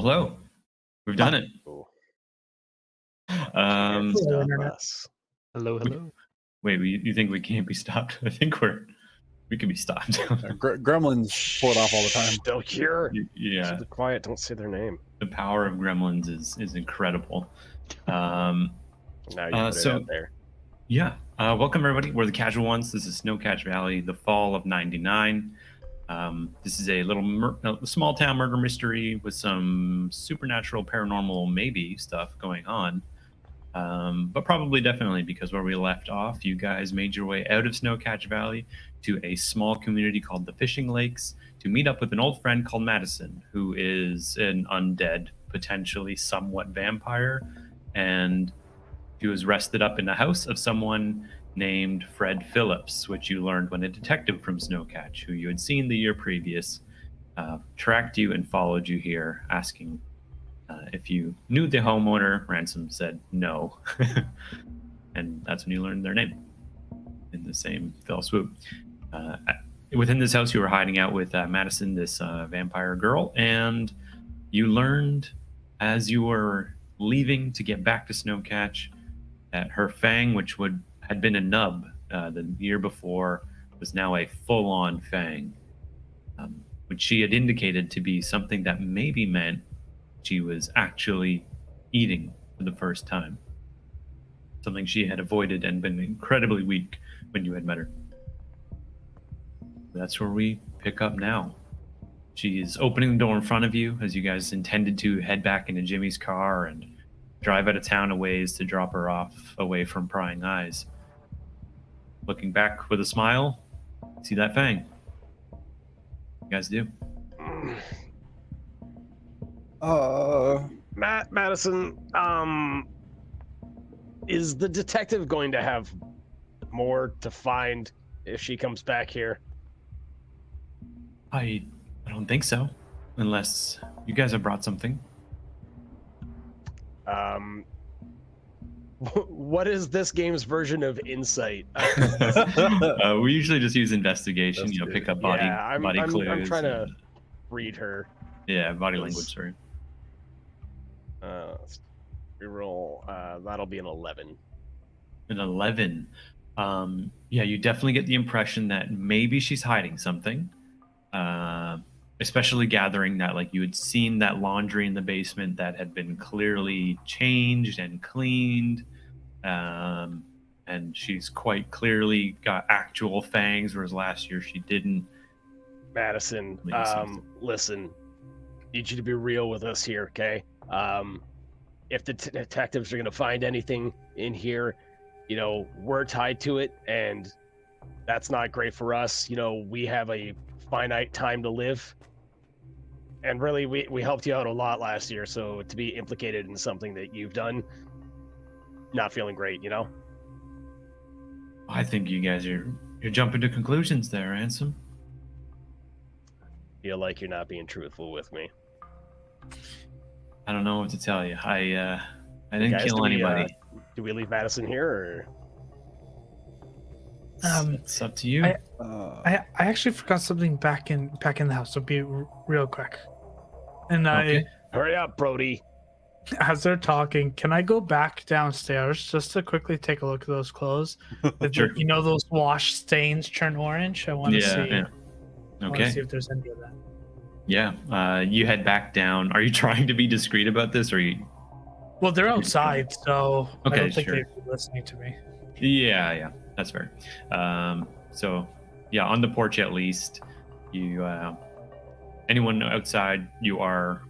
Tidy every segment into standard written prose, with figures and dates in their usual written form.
Hello, we've done it. Oh, Um, can't stop Internet. us. Hello, hello. wait, you think we can't be stopped? I think we can be stopped. Gremlins pull it off all the time. Don't hear. Yeah, Keep it quiet. Don't say their name. the power of gremlins is incredible. Now you put it so- out there. Yeah, welcome everybody. We're the Casual Ones. This is Snowcatch Valley, the fall of '99. This is a little small town murder mystery with some supernatural, paranormal, maybe stuff going on. But probably definitely because where we left off, you guys made your way out of Snowcatch Valley to a small community called the Fishing Lakes to meet up with an old friend called Madison, who is an undead, potentially somewhat vampire, and she was rested up in the house of someone named Fred Phillips, which you learned when a detective from Snowcatch, who you had seen the year previous, tracked you and followed you here, asking if you knew the homeowner. Ransom said no. And that's when you learned their name in the same fell swoop. Within this house, you were hiding out with Madison, this vampire girl, and you learned as you were leaving to get back to Snowcatch that her fang, which had been a nub the year before, was now a full-on fang, which she had indicated to be something that maybe meant she was actually eating for the first time. Something she had avoided and been incredibly weak when you had met her. That's where we pick up now. She is opening the door in front of you as you guys intended to head back into Jimmy's car and drive out of town a ways to drop her off away from prying eyes. Looking back with a smile, see that fang. You guys do. Madison, is the detective going to have more to find if she comes back here? I don't think so, unless you guys have brought something. What is this game's version of insight? We usually just use investigation. That's Pick good. up body I'm clues. I'm trying to and- read her. Yeah, body Yes. language. Sorry. Let's reroll. That'll be an 11. An 11. Yeah, you definitely get the impression that maybe she's hiding something. Especially gathering that, like, you had seen that laundry in the basement that had been clearly changed and cleaned. And she's quite clearly got actual fangs, whereas last year she didn't. Madison, Makes sense. listen, need you to be real with us here, okay? If the detectives are going to find anything in here, we're tied to it, and that's not great for us. We have a finite time to live, and really, we helped you out a lot last year, so to be implicated in something that you've done, not feeling great, I think you guys you're jumping to conclusions there, Ransom. Feel like you're not being truthful with me. I don't know what to tell you. I didn't Guys, kill anybody. Do we leave Madison here, or? It's up to you. I actually forgot something back in the house. So be real quick. And Okay. Hurry up, Brody. as they're talking, can I go back downstairs just to quickly take a look at those clothes? Sure. Those wash stains turn orange. I want to see. Yeah. I want to Okay. see if there's any of that. Yeah. You head back down. Are you trying to be discreet about this, or you? Well, they're outside, so I Okay, don't think sure. they'd be listening to me. Yeah. That's fair. So, yeah, on the porch at least, you. Anyone outside, you are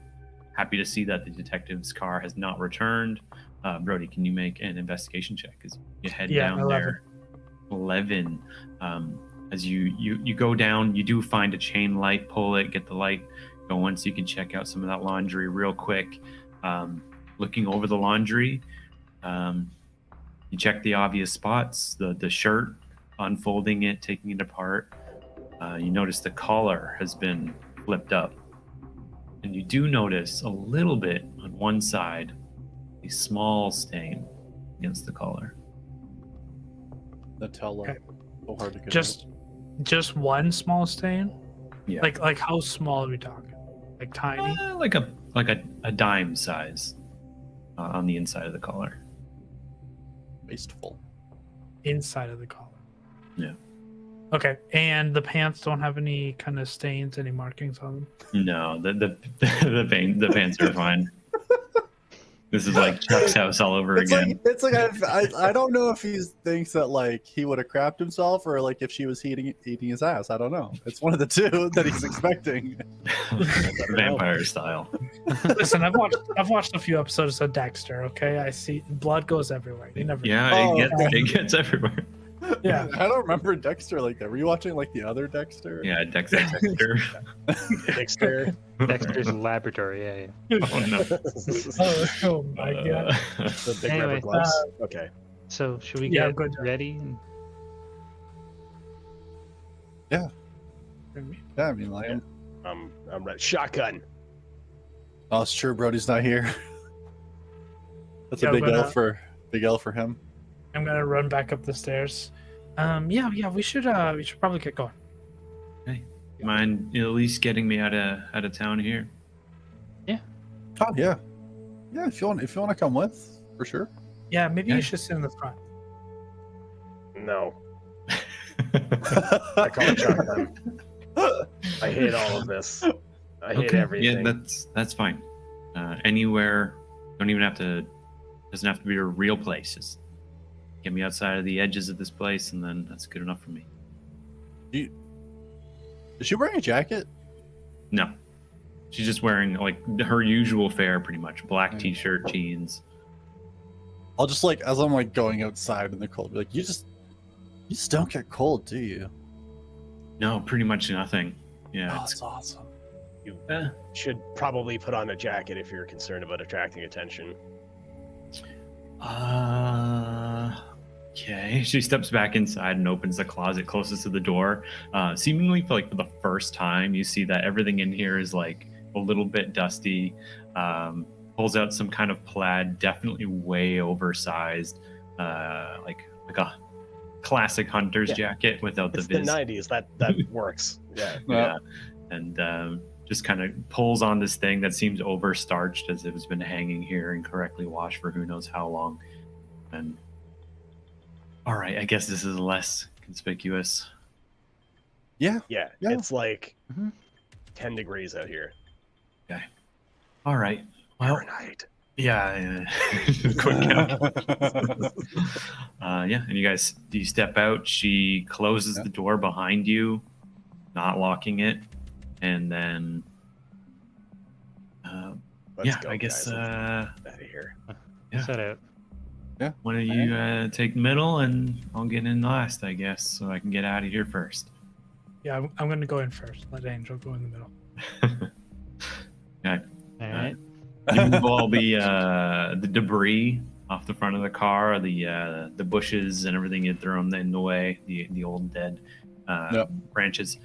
happy to see that the detective's car has not returned. Brody, can you make an investigation check as you head down 11. there? 11. As you go down, you do find a chain light, pull it, get the light going so you can check out some of that laundry real quick. Looking over the laundry, you check the obvious spots, the shirt, unfolding it, taking it apart. You notice the collar has been flipped up. And you do notice a little bit on one side, a small stain against the collar. Nutella. Okay. So hard to get. Just one small stain. Yeah. Like how small are we talking? Like tiny? Like a like a dime size on the inside of the collar. Wasteful. Inside of the collar. Yeah. Okay, and the pants don't have any kind of stains, any markings on them. No, the pants are fine. This is like Chuck's house all over again. It's like I don't know if he thinks that like he would have crapped himself or like if she was eating his ass. I don't know. It's one of the two that he's expecting. Vampire style. Listen, I've watched a few episodes of Dexter. Okay, I see blood goes everywhere. You never. Yeah, Oh, it gets everywhere. Yeah. I don't remember Dexter like that. Were you watching like the other Dexter? Yeah, Dexter. Dexter. Dexter's laboratory. Yeah. Oh no. Oh my god. The big Anyway, rubber gloves. Okay. So should we Yeah, get good job. ready? And... Yeah, I mean like. I'm ready. Shotgun. Oh, it's true. Brody's not here. That's Yeah, a big but, L for him. I'm gonna run back up the stairs. Yeah, we should probably get going. Mind at least getting me out of town here? Oh yeah, yeah. If you want to come with, for sure. Yeah, maybe Yeah. you should sit in the front. No. I call it shotgun. I hate all of this. I hate everything. Yeah, that's fine. Anywhere, doesn't have to be a real place. Just get me outside of the edges of this place, and then that's good enough for me. Is she wearing a jacket? No, she's just wearing like her usual fare, pretty much black t-shirt, jeans. I'll just like as I'm like going outside in the cold, be like, you just don't get cold, do you? No, pretty much nothing. Yeah, Oh, it's that's awesome. You should probably put on a jacket if you're concerned about attracting attention. Okay. She steps back inside and opens the closet closest to the door. Seemingly for the first time, you see that everything in here is like a little bit dusty. Pulls out some kind of plaid, definitely way oversized, like a classic hunter's jacket without the It's viz. the 90s. That works. Yeah. Yeah. And just kind of pulls on this thing that seems overstarched as if it's been hanging here incorrectly washed for who knows how long. And all right, I guess this is less conspicuous. Yeah. Yeah. Yeah. It's like Mhm. 10 degrees out here. All right. Well, Fahrenheit. yeah. Quick count. Yeah, and you step out. She closes the door behind you, not locking it, and then Let's yeah, go, I guess guys. Let's get out of here. Yeah. Set out. one of you take the middle, and I'll get in last, I guess, so I can get out of here first. Yeah, I'm gonna go in first. Let Angel go in the middle. Okay. All right. You move all the debris off the front of the car, the bushes and everything you throw in the way, the old dead branches.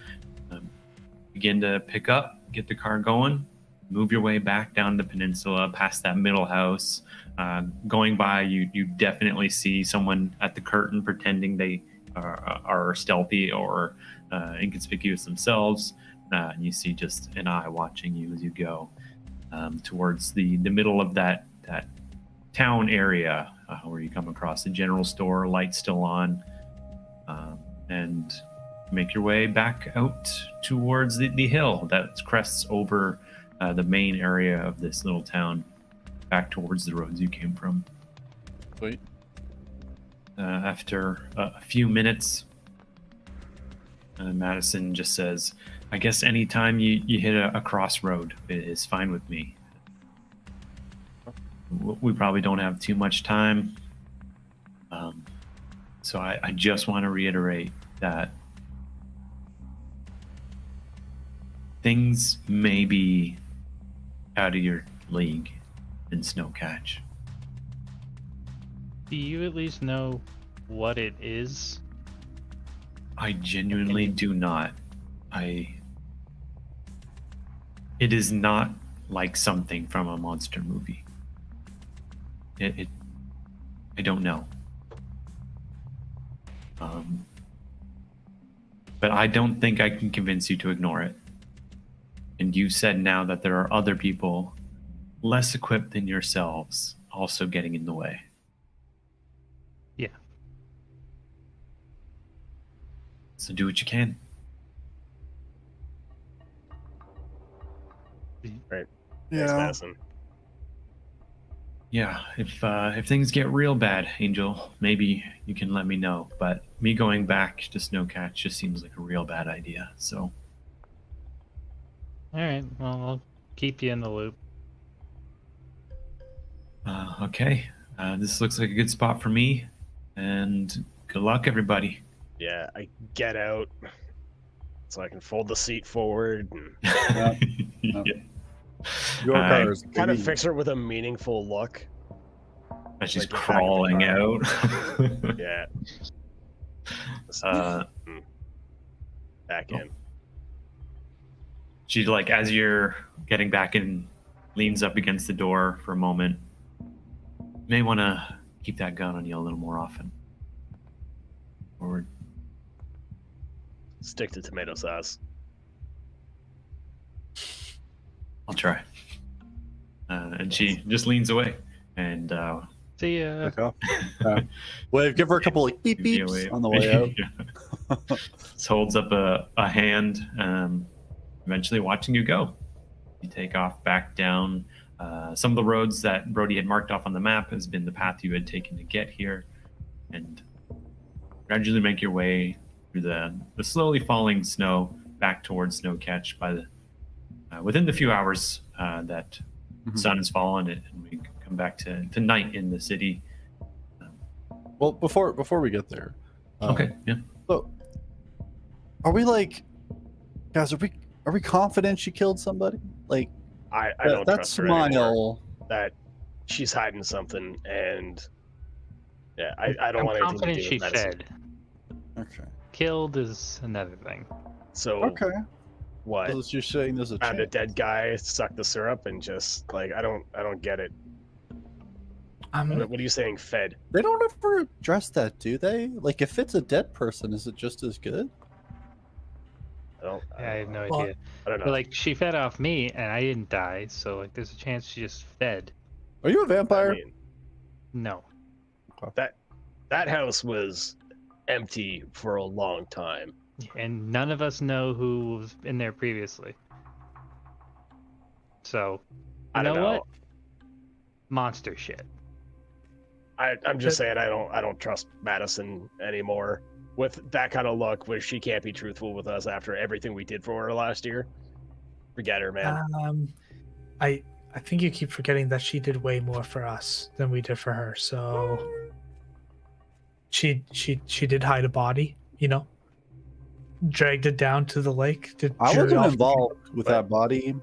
Begin to pick up, get the car going, move your way back down the peninsula, past that middle house. Going by, you definitely see someone at the curtain pretending they are stealthy or inconspicuous themselves. And you see just an eye watching you as you go towards the middle of that town area where you come across the general store, lights still on, and make your way back out towards the hill that crests over the main area of this little town, back towards the roads you came from. Sweet. After a few minutes, Madison just says, I guess anytime you hit a crossroad is fine with me. We probably don't have too much time. So I just want to reiterate that things may be out of your league in Snowcatch. Do you at least know what it is? I genuinely do not. It is not like something from a monster movie. I don't know. But I don't think I can convince you to ignore it. And you said now that there are other people less equipped than yourselves also getting in the way. Yeah. So do what you can. Thanks, Yeah. Madison. Yeah, if things get real bad, Angel, maybe you can let me know. But me going back to Snowcatch just seems like a real bad idea. So All right. Well, I'll keep you in the loop. okay, this looks like a good spot for me. And good luck, everybody. Yeah, I get out so I can fold the seat forward and Yeah. Yeah. Your car is kind of green. fix her with a meaningful look. As she's Like, get back in the crawling car. out. Yeah. uh, Back in. she like as you're getting back in, leans up against the door for a moment. You may want to keep that gun on you a little more often. Forward. Stick to tomato sauce. I'll try. And she just leans away and See ya. Okay. Wave, give her a couple like beep gives you a beeps wave. on the way out. Yeah. Just holds up a hand, eventually watching you go. You take off back down. Some of the roads that Brody had marked off on the map has been the path you had taken to get here, and gradually make your way through the slowly falling snow back towards Snowcatch. By the within the few hours that Mhm. sun has fallen, and we come back to night in the city. Well, before we get there, Okay, yeah. So, are we like, guys? Are we confident she killed somebody? Like I don't that trust her anymore. smile. That she's hiding something, and yeah, I don't I'm want anything to confident do she with medicine. fed. Okay. Killed is another thing. So Okay. what? So you're saying there's a Found a chance. dead guy, suck the syrup, and just like I don't get it. What are you saying? Fed? They don't ever address that, do they? Like, if it's a dead person, is it just as good? I I have no Well, idea. I don't know. But like, she fed off me, and I didn't die. So like, there's a chance she just fed. Are you a vampire? I mean, No. that house was empty for a long time. And none of us know who was in there previously. So, I you don't know know. what? Monster shit. I'm just saying I don't trust Madison anymore with that kind of luck where she can't be truthful with us after everything we did for her last year. Forget her, man. I think you keep forgetting that she did way more for us than we did for her. So she did hide a body, you know, dragged it down to the lake. Did I jerry wasn't off- involved with that body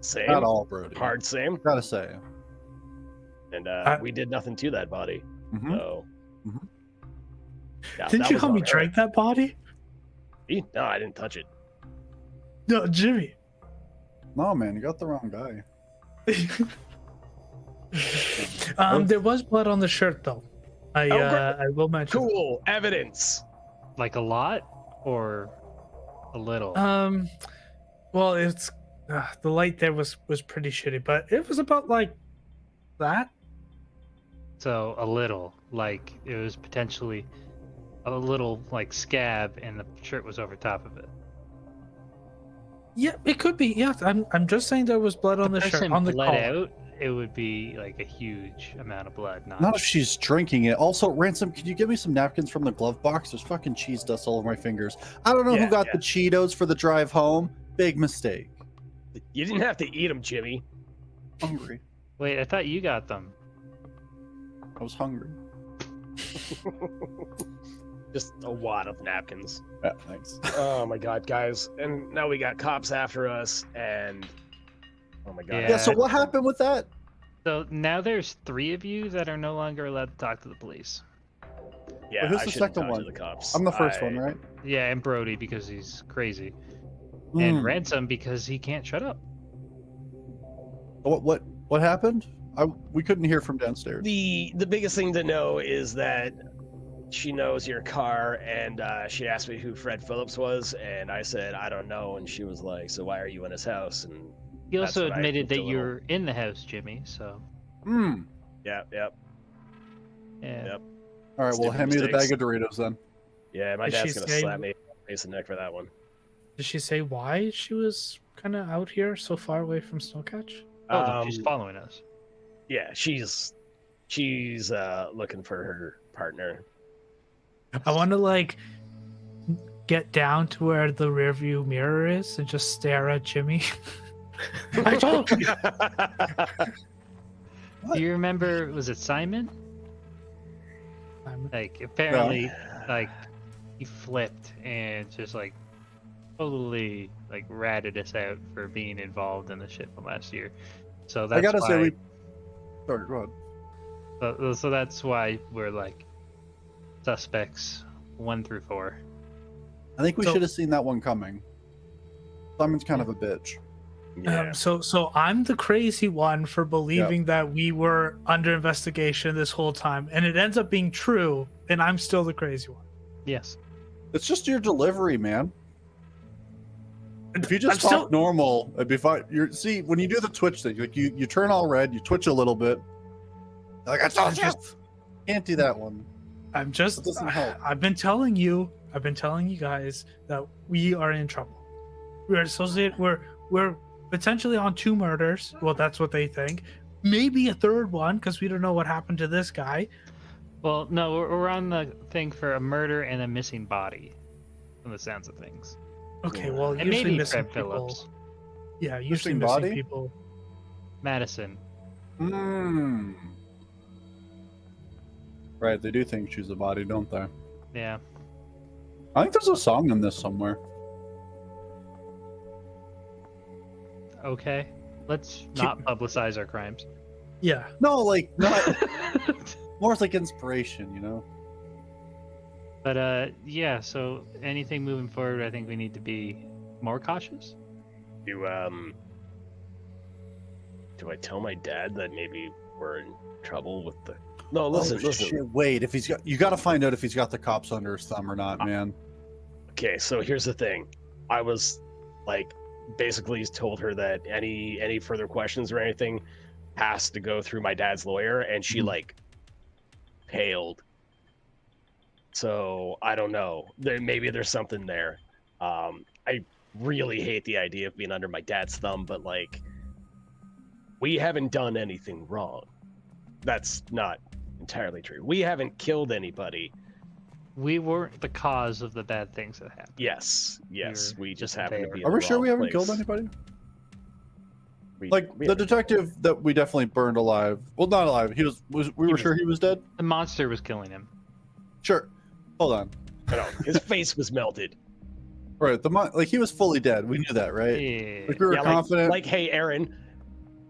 Same. at all, Brody. Hard same. Gotta say. And I- we did nothing to that body. Mhm. So. Mhm. Yeah, Didn't that you was help on me her. drag that body? No, I didn't touch it. No, Jimmy. No, man, you got the wrong guy. There was blood on the shirt though. great. I will mention. Cool evidence. Like a lot or a little? Well, it's the light there was pretty shitty, but it was about like that. So a little, like it was potentially a little like scab, and the shirt was over top of it. Yeah, it could be. Yeah, I'm just saying there was blood on the shirt person on the bled collar. out, it would be like a huge amount of blood. Not if she's drinking it. Also, Ransom, can you give me some napkins from the glove box? There's fucking cheese dust all over my fingers. I don't know Yeah, who got yeah. the Cheetos for the drive home. Big mistake. You didn't have to eat them, Jimmy. Hungry. Wait, I thought you got them. I was hungry. Just a wad of napkins. Yeah, thanks. Oh my god, guys. And now we got cops after us, and oh my god. Yeah, so what happened with that? So now there's 3 of you that are no longer allowed to talk to the police. Yeah, Well, who's I the shouldn't second talk one? to the cops. I'm the first one, right? Yeah, and Brody because he's crazy, Hmm. and Ransom because he can't shut up. What happened? We couldn't hear from downstairs. The biggest thing to know is that she knows your car, and she asked me who Fred Phillips was, and I said I don't know, and she was like, "So why are you in his house?" And He That's also what I admitted looked a that little- you're in the house, Jimmy. So Hmm. Yep. yeah. Yep. All right, well, Stupid hand me the mistakes. bag of Doritos then. Yeah, my Did dad's she gonna say- slap me face and neck for that one. Did she say why she was kind of out here so far away from Snowcatch? Oh no, she's Um, following us. Yeah, she's looking for her partner. I want to like get down to where the rearview mirror is and just stare at Jimmy. I told you. Do you remember? Was it Simon? Like apparently, like he flipped and just like totally like ratted us out for being involved in the shit from last year. So that's I gotta why, say, Sorry, go ahead. so that's why we're like suspects 1 through 4. I think we So- should have seen that one coming. Simon's kind of a bitch. Yeah. So I'm the crazy one for believing that we were under investigation this whole time, and it ends up being true, and I'm still the crazy one. Yes. It's just your delivery, man. If you just I'm talk still- normal, it'd be fine. See, when you do the twitch thing, like you turn all red, you twitch a little bit. Like I told you, can't do that one. I'm just. That doesn't help. I've been telling you guys that we are in trouble. We're associated. We're potentially on 2 murders. Well, that's what they think. Maybe a 3rd one because we don't know what happened to this guy. Well, no, we're on the thing for a murder and a missing body, from the sounds of things. Okay, well, And usually maybe missing Fred people. Phillips, Yeah, usually Missing missing body? people. Madison. Hmm. Right, they do think she's a body, don't they? Yeah. I think there's a song in this somewhere. Okay. Let's not publicize our crimes. Yeah. No, like not more as like inspiration, you know. But yeah. So anything moving forward, I think we need to be more cautious. Do I tell my dad that maybe we're in trouble with the? No, listen, Oh, listen. shit, wait, if he's got, you got to find out if he's got the cops under his thumb or not, man. Okay, so here's the thing. I was like basically told her that any further questions or anything has to go through my dad's lawyer, and she Mhm. like paled. So I don't know. Maybe there's something there. I really hate the idea of being under my dad's thumb, but like we haven't done anything wrong. That's not entirely true. We haven't killed anybody. We weren't the cause of the bad things that happened. Yes, You're we just just happen to there. be. in Are the we sure wrong we haven't place. killed anybody? We- Like we the haven't. detective that we definitely burned alive. Well, not alive. He was we were was- sure he was dead. The monster was killing him. Sure. Hold on. I know, his face was melted. Right. Like he was fully dead. We knew that, right? Yeah. Like we were Yeah, confident. Like, hey, Aaron,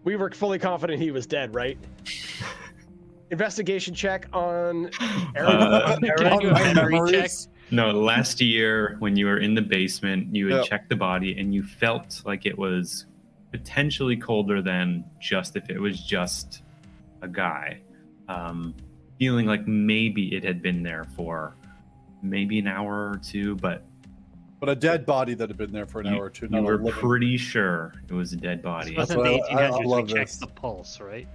we were fully confident he was dead, right? Investigation check on Aaron. Can I do a my memory check? memories. No, last year when you were in the basement, you had Yep. checked the body and you felt like it was potentially colder than just if it was just a guy. Feeling like maybe it had been there for maybe an hour or 2, but But a dead body that had been there for an hour or two. you Not a were living. pretty sure it was a dead body. This wasn't what the I 1800s. love We checked this. the pulse, right?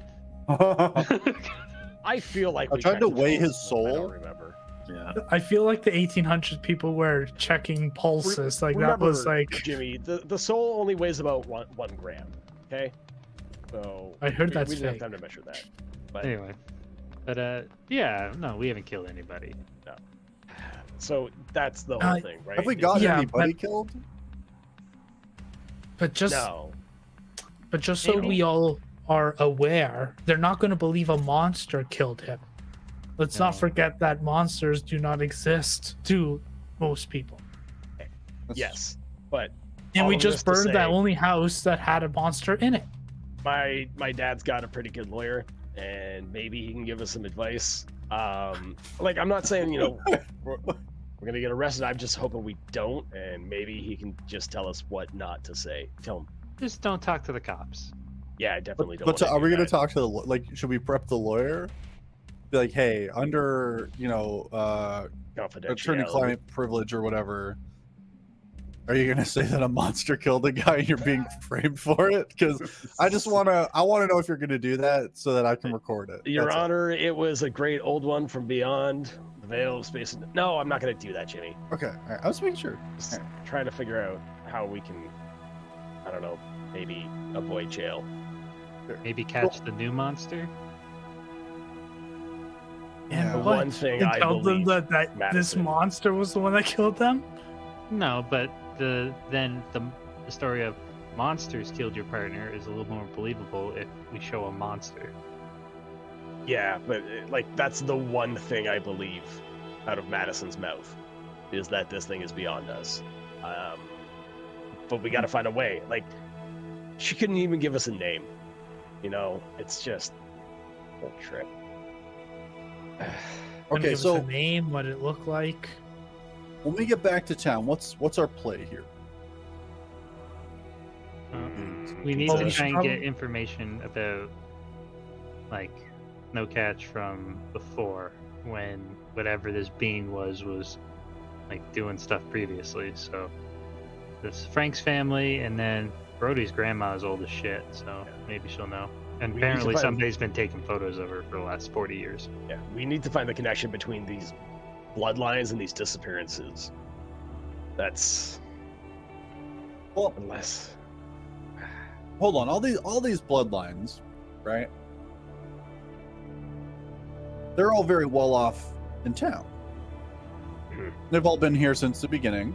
I feel like I we tried checked to the weigh pulse, his but I soul. don't remember. Yeah. I feel like the 1800s people were checking pulses. Like that Remember, was like. Jimmy. The soul only weighs about one gram. Okay, so I heard that's we didn't fake. have time to measure that. But Anyway. But yeah, no, we haven't killed anybody. so that's the whole Uh, thing, right? Have we got Yeah, anybody killed? But just No. But just so Maybe. we all are aware, they're not going to believe a monster killed him. Let's No. not forget that monsters do not exist to most people. That's- Yes, but And all we of just this to burned that say- only house that had a monster in it. my dad's got a pretty good lawyer, and maybe he can give us some advice. Like I'm not saying we're gonna get arrested. I'm just hoping we don't, and maybe he can just tell us what not to say. Tell him, Just don't talk to the cops. yeah, I definitely don't. But wanna are do we going to that. talk to the like? Should we prep the lawyer? Be like, hey, under confidentiality? attorney-client privilege or whatever, Are you gonna say that a monster killed a guy and you're being framed for it? Because I want to know if you're gonna do that so that I can record it. Your That's all. Honor, it was a great old one from beyond the veil of space. No, I'm not gonna do that, Jimmy. Okay, all right. I was making sure. Just trying to figure out how we can, I don't know, maybe avoid jail. Maybe catch the new monster. Yeah. The What? one thing You I told them believe that this Madison. monster was the one that killed them? No, but the story of monsters killed your partner is a little more believable if we show a monster. Yeah, but like that's the one thing I believe out of Madison's mouth is that this thing is beyond us. But we got to find a way. Like she couldn't even give us a name. You know, it's just a trip. Gonna Okay, give us so a name, what it looked like. when we get back to town, what's our play here? We need Well, to we try should and get probably- information about, like, Snowcatch from before, when whatever this being was like doing stuff previously. So this Frank's family, and then Brody's grandma is old as shit, so maybe she'll know. And We need to apparently find- somebody's been taking photos of her for the last 40 years. Yeah, we need to find the connection between these bloodlines and these disappearances. That's Well, unless hold on. All these bloodlines, right? They're all very well off in town. Mhm. They've all been here since the beginning.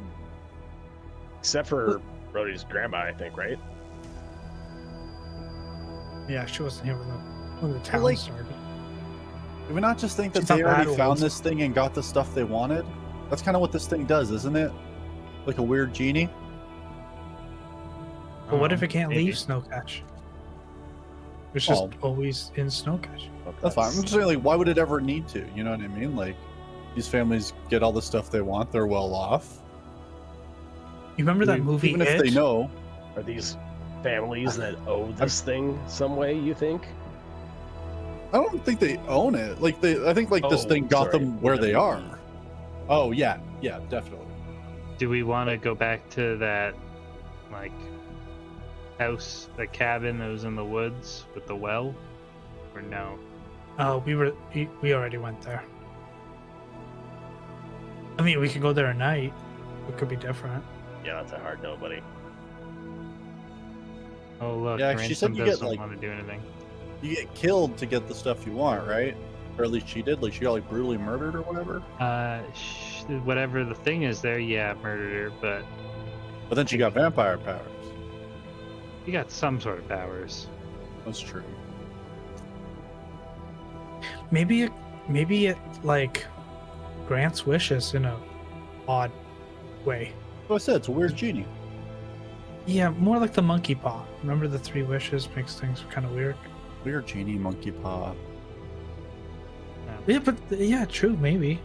except for Brody's grandma, I think, right? Yeah, she wasn't here when the town like- started. Do we not just think that She's they not already that found old. this thing and got the stuff they wanted? That's kind of what this thing does, isn't it? Like a weird genie. But what if it can't maybe. leave Snowcatch? It's just Oh. always in Snowcatch. That's fine. I'm just saying, like, why would it ever need to? You know what I mean? Like, these families get all the stuff they want. They're well off. You remember that movie Even if It? they know. Are these families that owe this thing some way, you think? I don't think they own it. Like I think like this Oh, thing got sorry. them where The they movie. are. Oh yeah, definitely. Do we want to go back to that, like, house, the cabin that was in the woods with the well? Or no? We already went there. I mean, we could go there at night. It could be different. Yeah, that's a hard no, buddy. Oh, look, Yeah, she said Ransom you get, doesn't like- want to do anything. You get killed to get the stuff you want, right? Or at least she did. Like she got like brutally murdered or whatever. Whatever the thing is there, yeah, murdered her, but But then she got vampire powers. you got some sort of powers. That's true. Maybe it like grants wishes in a odd way. So I said it's a weird genie. Yeah, more like the monkey paw. Remember the 3 wishes makes things kind of weird. Weird genie, monkey paw. Yeah, but yeah, true. Maybe.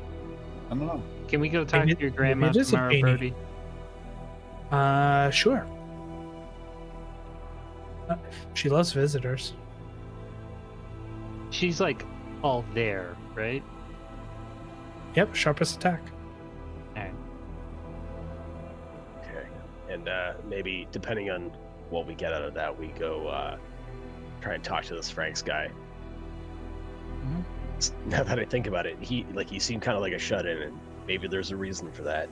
I don't know. Can we go talk Maybe- to your maybe grandma it is a tomorrow, genie. Brody? Sure. She loves visitors. She's like all there, right? Yep, sharpest attack. Alright. Okay. And maybe depending on what we get out of that, we go try and talk to this Franks guy. Mhm. Now that I think about it, he seemed kind of like a shut-in, and maybe there's a reason for that.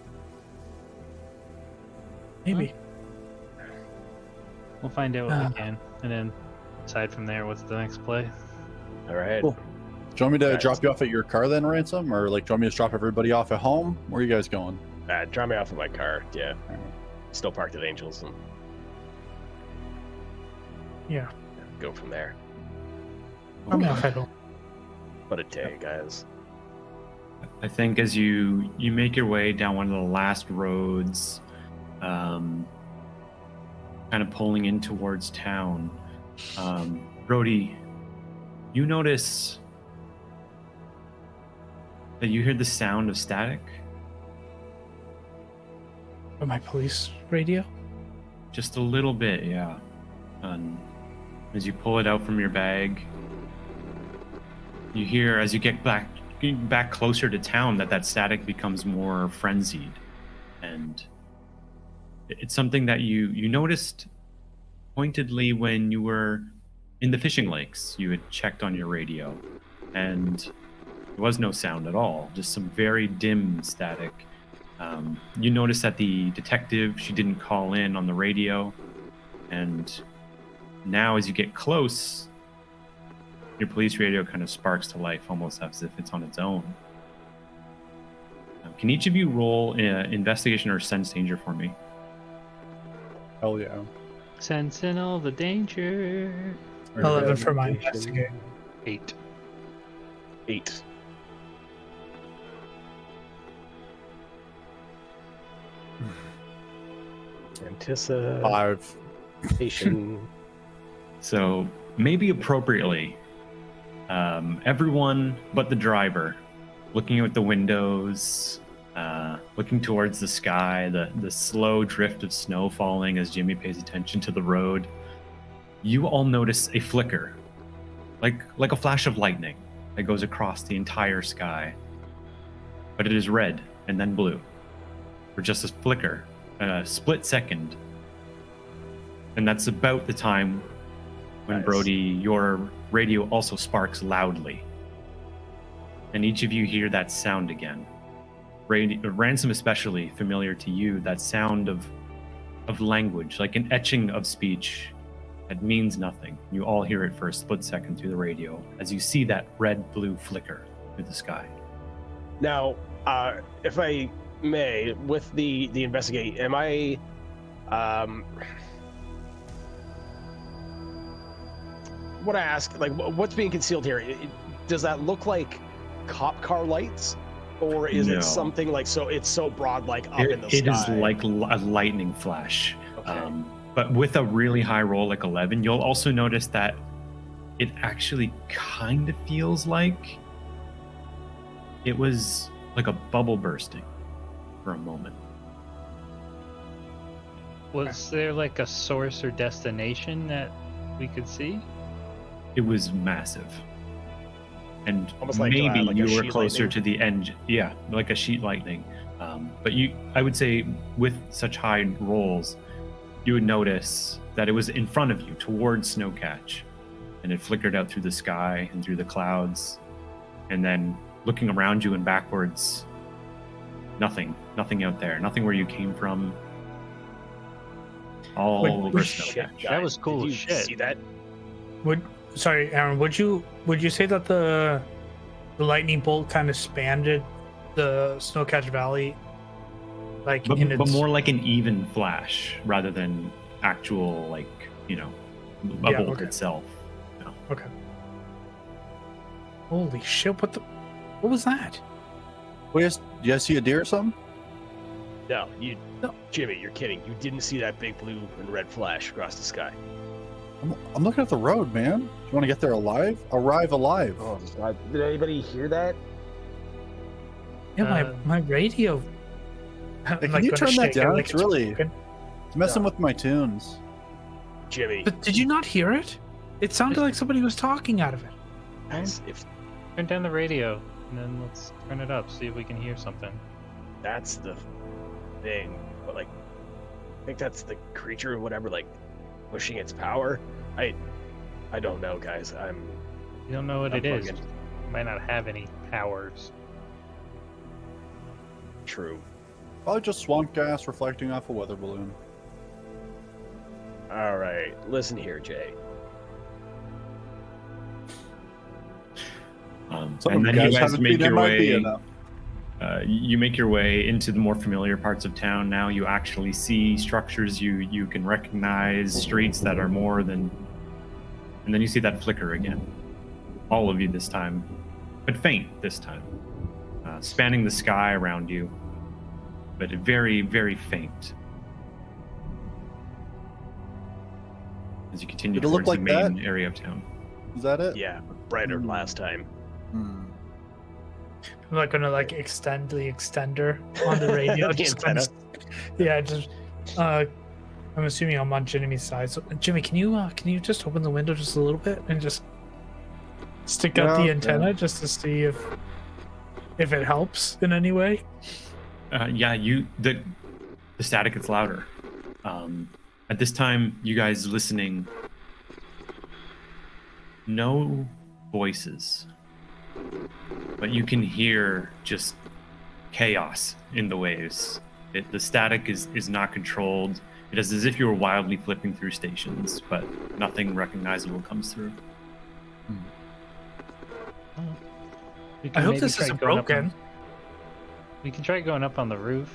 Maybe. We'll find out what Ah. we can, and then decide from there what's the next play. All right. Cool. Do you want me to Guys. drop you off at your car then, Ransom? Or like do you want me to drop everybody off at home? Where are you guys going? Drop me off in my car. Yeah. Still parked at Angels, and Yeah. go from there. I'm off at home. What a day, guys. I think as you make your way down one of the last roads, kind of pulling in towards town, Brody, you notice that you hear the sound of static. On my police radio. Just a little bit, yeah. As you pull it out from your bag, you hear as you get back closer to town that static becomes more frenzied, and It's something that you noticed pointedly when you were in the fishing lakes. You had checked on your radio, and there was no sound at all, just some very dim static. You noticed that the detective, she didn't call in on the radio, and now as you get close, your police radio kind of sparks to life, almost as if it's on its own. Can each of you roll investigation or sense danger for me? Hell yeah. Sensing all the danger. 11 for my investigate. 8. 8. Anticipation. 5. So maybe appropriately, everyone but the driver, looking out the windows, looking towards the sky, the slow drift of snow falling as Jimmy pays attention to the road, you all notice a flicker, like a flash of lightning that goes across the entire sky. But it is red and then blue, for just a flicker, a split second. And that's about the time when, Nice. Brody, your radio also sparks loudly. And each of you hear that sound again. Ransom especially familiar to you, that sound of language, like an etching of speech that means nothing. You all hear it for a split second through the radio as you see that red-blue flicker through the sky. Now, if I may, with the investigate, am I what I ask, like, what's being concealed here? Does that look like cop car lights, or is No. it something like, so it's so broad, like up in the It sky? is like a lightning flash. Okay. But with a really high roll like 11, you'll also notice that it actually kind of feels like it was like a bubble bursting for a moment. Was there like a source or destination that we could see? It was massive. And Almost like, maybe like a you were sheet closer lightning? to the end. Yeah, like a sheet lightning. But I would say with such high rolls, you would notice that it was in front of you towards Snowcatch, and it flickered out through the sky and through the clouds. And then looking around you and backwards, nothing out there, nothing where you came from. All Wait, over Shit, Snowcatch. guys, That was cool Did as you shit. see that? Sorry, Aaron, would you say that the lightning bolt kind of spanned the Snowcatch Valley, like But, in its... but more like an even flash rather than actual, like, a Yeah, bolt okay. itself. Okay. Holy shit! What was that? Wait, you guys see a deer or something? No, No. Jimmy, you're kidding. You didn't see that big blue and red flash across the sky. I'm looking at the road, man. You want to get there alive? Arrive alive. Oh, did anybody hear that? Yeah, my radio. Hey, can you turn that down? It's really messing with my tunes. Jimmy, But did you not hear it? It sounded like somebody was talking out of it. guys, if Turn down the radio and then let's turn it up, see if we can hear something. that's the thing, but like, I think that's the creature or whatever, like, pushing its power. I don't know, guys. You don't know what I'm it is. fucking- It might not have any powers. True. Probably just swamp gas reflecting off a weather balloon. All right, listen here, Jay. Some And of then you you guys guys haven't make been your MIB way. enough. You make your way into the more familiar parts of town. Now you actually see structures you can recognize, streets that are more than, and then you see that flicker again. All of you this time, but faint this time, spanning the sky around you, but very, very faint. As you continue Did it look towards the like main area of town. Is that it? Yeah, brighter than last time. Hmm. I'm not gonna like extend the extender on the radio. The just antenna. yeah, just. I'm assuming I'm on Jimmy's side. So Jimmy, can you just open the window just a little bit and just stick out the Yeah, antenna yeah. just to see if it helps in any way? Yeah, the static gets louder. At this time, you guys listening, no voices, but you can hear just chaos in the waves. The static is not controlled. It is as if you were wildly flipping through stations, but nothing recognizable comes through. We I can hope maybe this try isn't going up broken. We can try going up on the roof.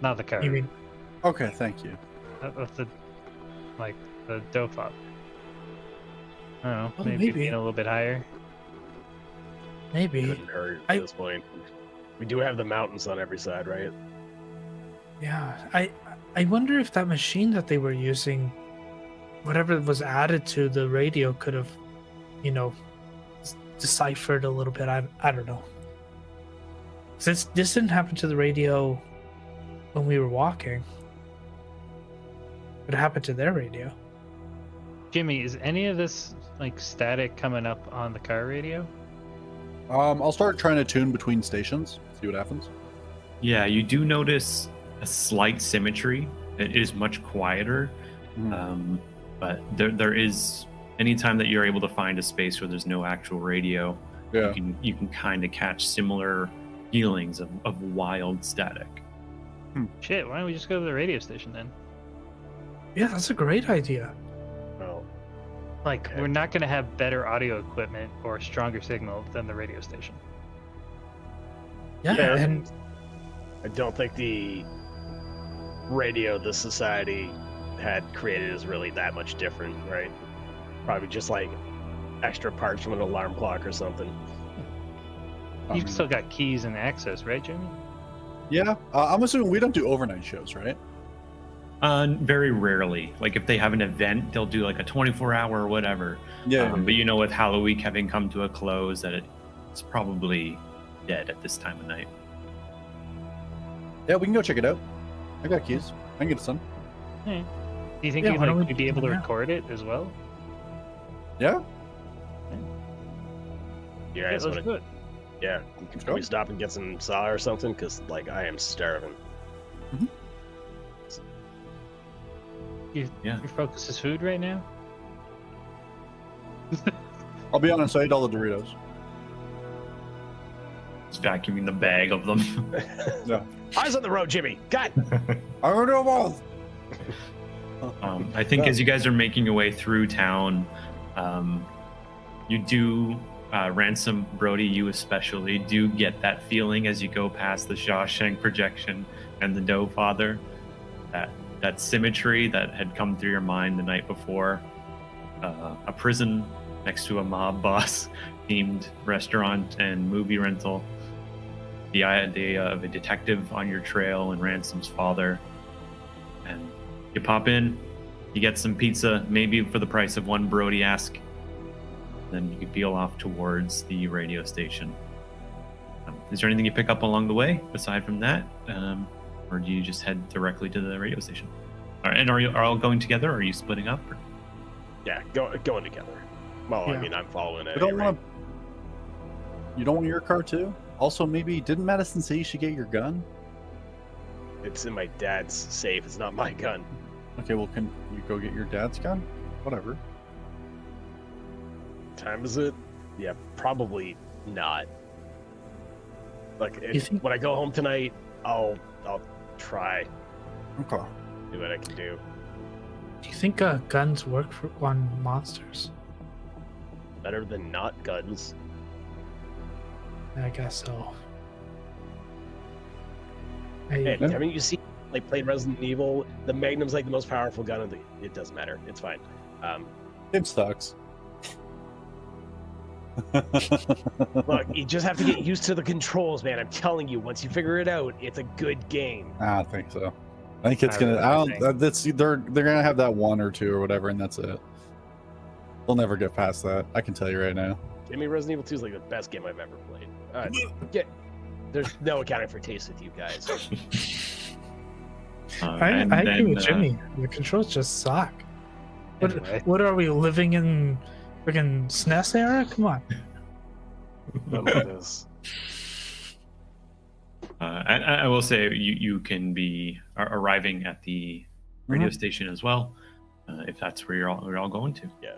Not the car. You mean Okay, thank you. Of the, like, the dope up. I don't know. Well, maybe maybe. being a little bit higher. maybe? Couldn't hurt I- at this point. We do have the mountains on every side, right? Yeah, I wonder if that machine that they were using, whatever was added to the radio, could have, deciphered a little bit. I don't know. Since this didn't happen to the radio when we were walking, it happened to their radio. Jimmy, is any of this like static coming up on the car radio? I'll start trying to tune between stations. See what happens. Yeah, you do notice a slight symmetry. It is much quieter, but there is, anytime that you're able to find a space where there's no actual radio, Yeah. you can kind of catch similar feelings of wild static. Shit, why don't we just go to the radio station then? Yeah, that's a great idea. Well, Like, Okay. we're not going to have better audio equipment or stronger signal than the radio station. Yeah, Yeah. and I don't think the radio the society had created is really that much different, right? Probably just like extra parts from an alarm clock or something. You've still got keys and access, right, Jimmy? Yeah. I'm assuming we don't do overnight shows, right? Very rarely. Like if they have an event, they'll do like a 24-hour or whatever. Yeah. But with Halloween having come to a close, that it's probably dead at this time of night. Yeah, we can go check it out. I got keys. I can get it done. Do you think Yeah, you'd why don't we you'd be able to do that? record it as well? Yeah. You Yeah, guys let's want do to? it. Yeah. Can we stop and get some saw or something? Because like I am starving. Yeah. Your focus is food right now? I'll be honest. I ate all the Doritos. Just vacuuming the bag of them. Yeah. Eyes on the road, Jimmy. God. I don't know both. I think as you guys are making your way through town, you do, Ransom, Brody, you especially, do get that feeling as you go past the Shawshank projection and the Doe Father, that symmetry that had come through your mind the night before. A prison next to a mob boss themed restaurant and movie rental. The idea of a detective on your trail and Ransom's father. And you pop in, you get some pizza, maybe for the price of one Brody-esque. Then you can peel off towards the radio station. Is there anything you pick up along the way aside from that? Or do you just head directly to the radio station? All right, and are you all going together, or are you splitting up? Or? Yeah, going together. Well, I Yeah. mean, I'm following it. We don't want. You don't want your car too? Also, maybe didn't Madison say you should get your gun? It's in my dad's safe. It's not my gun. Okay, well, can you go get your dad's gun? Whatever. Time is it? Yeah, probably not. Like You think- when I go home tonight, I'll try Okay. do what I can do. do you think guns work on monsters? Better than not guns. I guess so. Hey, Yeah. haven't you seen like played Resident Evil? The Magnum's like the most powerful gun in the. It doesn't matter. It's fine. It sucks. Look, you just have to get used to the controls, man. I'm telling you, once you figure it out, it's a good game. I don't think so. I think it's I gonna. really I don't. think- That's they're gonna have that one or two or whatever, and that's it. They'll never get past that. I can tell you right now. Jimmy, Resident Evil 2 is like the best game I've ever played. There's no accounting for taste with you guys. I And agree then, with Jimmy. The controls just suck. Anyway. What are we living in? Freaking SNES era? Come on. None of this. I will say you can be arriving at the radio station as well, if that's where you're all going to. Yeah.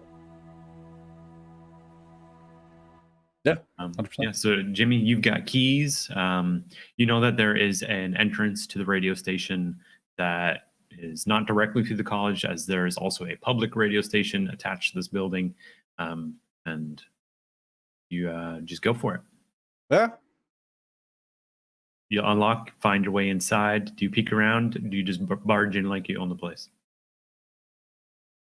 100%. Yeah. So Jimmy, you've got keys. You know that there is an entrance to the radio station that is not directly through the college, as there is also a public radio station attached to this building, and you just go for it. Yeah. You unlock, find your way inside. Do you peek around? Do you just barge in like you own the place?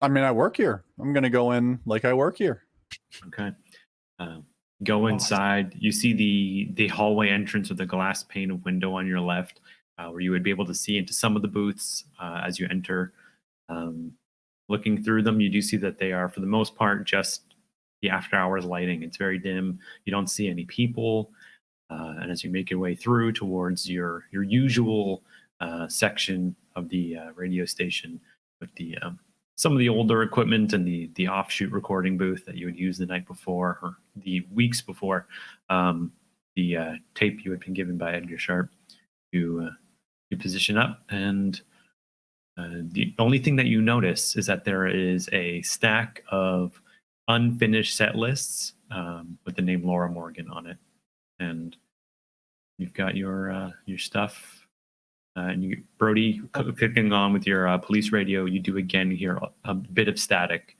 I mean, I work here. I'm gonna go in like I work here. Okay. Go inside. You see the hallway entrance with a glass pane of window on your left, where you would be able to see into some of the booths as you enter. Looking through them, you do see that they are, for the most part, just the after hours lighting. It's very dim. You don't see any people. And as you make your way through towards your usual section of the radio station with the some of the older equipment and the offshoot recording booth that you would use the night before or the weeks before, the tape you had been given by Edgar Sharp, you position up, and the only thing that you notice is that there is a stack of unfinished set lists with the name Laura Morgan on it, and you've got your stuff. And Brody, clicking on with your police radio, you do again hear a bit of static.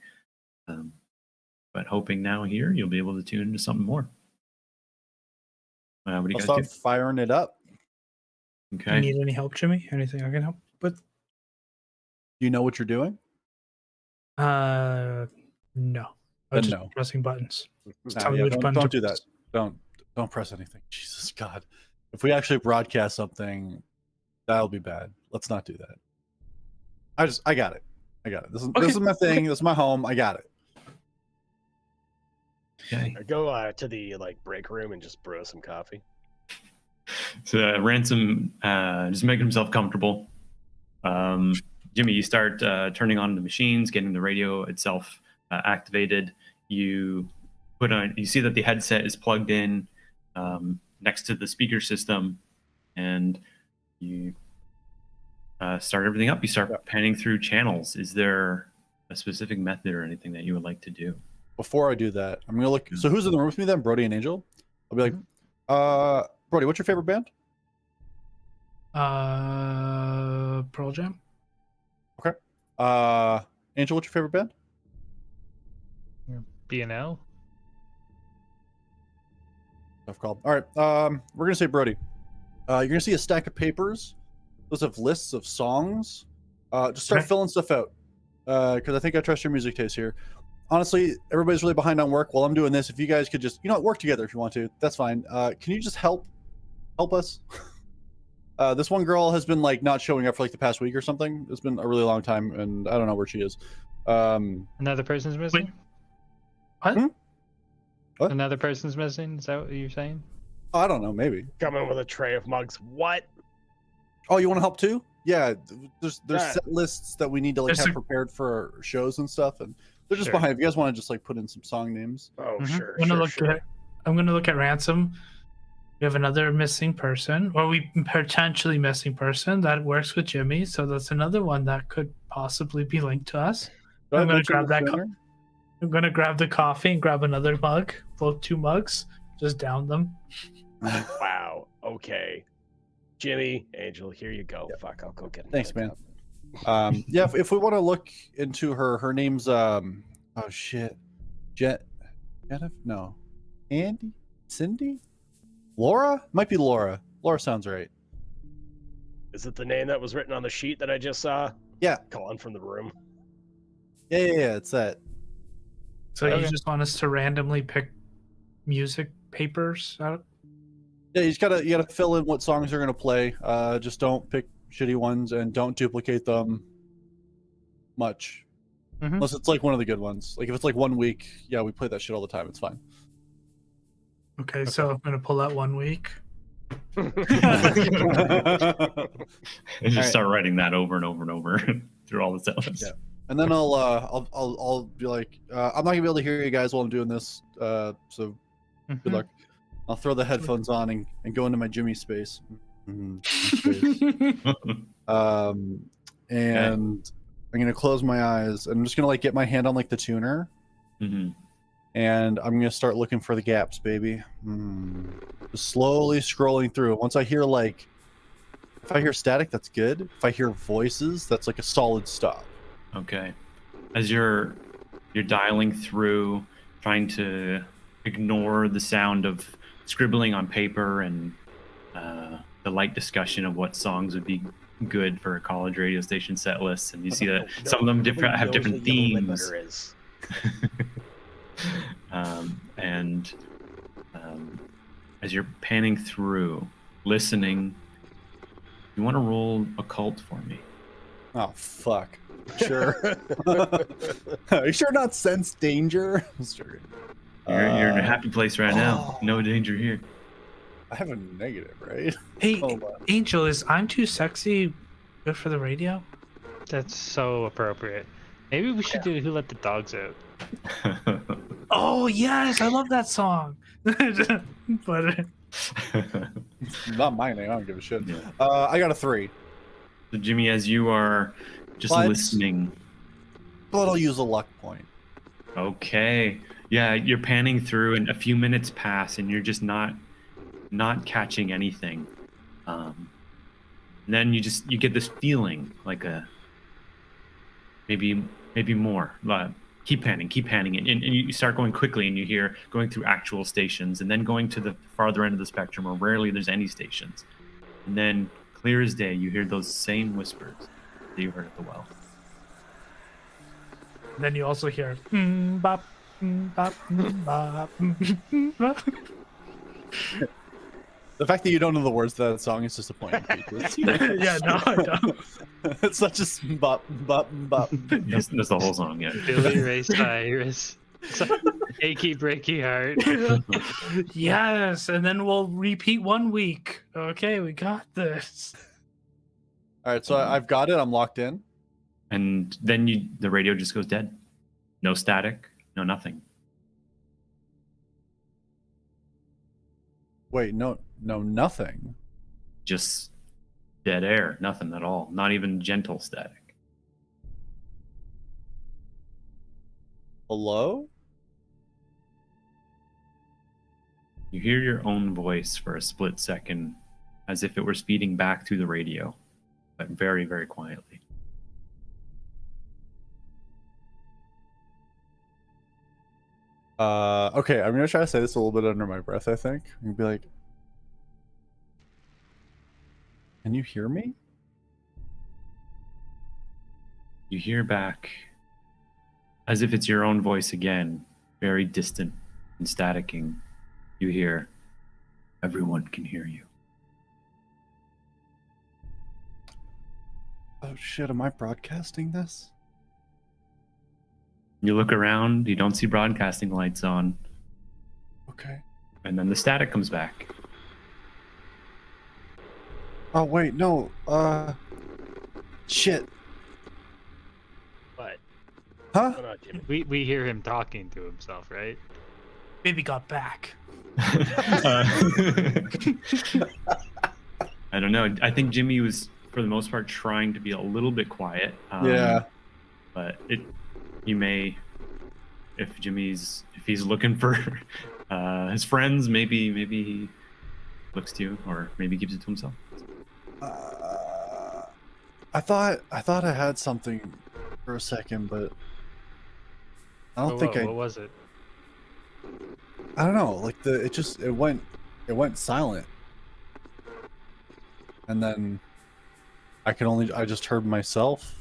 But hoping now here you'll be able to tune into something more. What do you I'll guys do? start firing it up. Okay. You need any help, Jimmy? Anything I can help with? Do you know what you're doing? No. I'm just no. pressing buttons. Just Nah, tell me yeah, which button don't to do that. press. Don't press anything. Jesus God. If we actually broadcast something, that'll be bad. Let's not do that. I got it. This is my thing. This is my home. I got it. Okay. I go to the break room and just brew some coffee. So Ransom just making himself comfortable. Jimmy, you start turning on the machines, getting the radio itself activated. You see that the headset is plugged in next to the speaker system, and you start everything up. You start panning through channels. Is there a specific method or anything that you would like to do? Before I do that, I'm gonna look. So who's in the room with me then? Brody and Angel. I'll be like, Brody, what's your favorite band? Pearl Jam. Okay. Angel, what's your favorite band? B&L. Tough call. All right. We're gonna say Brody. You're gonna see a stack of papers. Those have lists of songs. Just start filling stuff out. Because I think I trust your music taste here. Honestly, everybody's really behind on work while I'm doing this. If you guys could just, work together if you want to. That's fine. Can you just help us? This one girl has been not showing up for the past week or something. It's been a really long time, and I don't know where she is. Another person's missing? What? What? Another person's missing? Is that what you're saying? I don't know. Maybe. Coming with a tray of mugs. What? Oh, you want to help too? Yeah. There's Yeah. set lists that we need to have prepared for our shows and stuff, and they're just Sure. behind. If you guys want to just put in some song names. Oh, Mhm. sure. I'm gonna look at Ransom. We have another missing person, or we potentially missing person that works with Jimmy. So that's another one that could possibly be linked to us. Do I I'm gonna mention grab the that. singer? I'm gonna grab the coffee and grab another mug. Both 2 mugs. Just down them. Wow. Okay. Jimmy, Angel, here you go. Fuck, I'll go get. Thanks, man. Yeah, if we want to look into her name's oh shit, Jennifer? No, Andy, Cindy, Laura? Might be Laura. Laura sounds right. Is it the name that was written on the sheet that I just saw? Yeah. Calling from the room. Yeah, it's that. So Okay. you just want us to randomly pick music papers out? Yeah, you gotta fill in what songs you're gonna play. Just don't pick shitty ones and don't duplicate them much. Mhm. Unless it's one of the good ones. If it's 1 week, yeah, we play that shit all the time. It's fine. Okay, so I'm gonna pull out 1 week. And just Alright. start writing that over and over and over through all the set lists. Yeah. And then I'll be like, I'm not gonna be able to hear you guys while I'm doing this. So good Mhm. luck. I'll throw the headphones on and go into my Jimmy space. And I'm gonna close my eyes. I'm just gonna like get my hand on like the tuner, and I'm gonna start looking for the gaps, baby. Just slowly scrolling through. Once I hear like, if I hear static, that's good. If I hear voices, that's like a solid stop. Okay. As you're dialing through, trying to ignore the sound of scribbling on paper and the light discussion of what songs would be good for a college radio station set lists, and you see that some of them have different themes. As you're panning through, listening, you want to roll occult for me? Oh fuck! Sure. Are you sure not sense danger? Sure. You're in a happy place right now. No danger here. I have a negative, right? Hey, Angel, is I'm Too Sexy good for the radio? That's so appropriate. Maybe we should do Who Let the Dogs Out. Oh yes, I love that song. But not my name. I don't give a shit. Yeah. I got a 3. So Jimmy, as you are just listening, but I'll use a luck point. Okay. Yeah, you're panning through, and a few minutes pass, and you're just not catching anything. Then you get this feeling like a maybe more. Keep panning, and you start going quickly, and you hear going through actual stations, and then going to the farther end of the spectrum where rarely there's any stations. And then, clear as day, you hear those same whispers that you heard at the well. Then you also hear bop, bop, bop, bop. The fact that you don't know the words to that song is disappointing. Yeah, no, I don't. It's not just bop, bop, bop. That's the whole song, yeah. Billy Ray Cyrus. Achy breaky heart. Yes, and then we'll repeat 1 week. Okay, we got this. All right, so I've got it. I'm locked in. And then the radio just goes dead. No static, no nothing. Wait, no, nothing. Just dead air, nothing at all. Not even gentle static. Hello? You hear your own voice for a split second, as if it were speeding back through the radio, but very, very quietly. Okay, I'm gonna try to say this a little bit under my breath, I think. And be like, can you hear me? You hear back, as if it's your own voice again, very distant and staticking. You hear, everyone can hear you. Oh shit, am I broadcasting this? You look around, you don't see broadcasting lights on, Okay. and then the static comes back. Oh wait, no. Shit. What? Huh? Hold on, Jimmy. We hear him talking to himself, right? Baby got back. I don't know. I think Jimmy was, for the most part, trying to be a little bit quiet. Yeah. But you may, if he's looking for his friends, maybe he looks to you, or maybe keeps it to himself. I thought I had something for a second, but I don't think What was it? I don't know. Like it went silent, and then I just heard myself.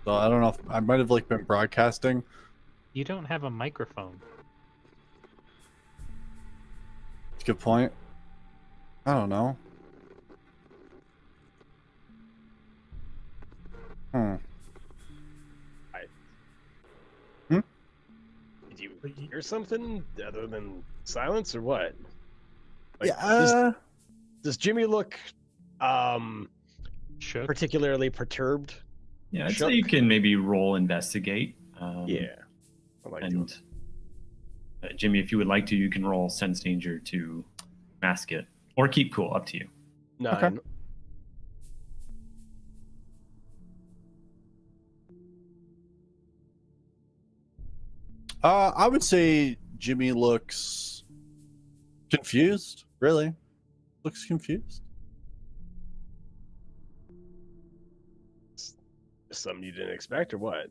So I don't know if I might have like been broadcasting. You don't have a microphone. Good point. I don't know. Did you hear something other than silence, or what? Does Jimmy look Shook. particularly perturbed? Yeah, I'd Shook. say you can maybe roll investigate. Yeah. I like doing And Jimmy, if you would like to, you can roll sense danger to mask it, or keep cool. Up to you. 9. I would say Jimmy looks confused. Really, looks confused. Something you didn't expect, or what?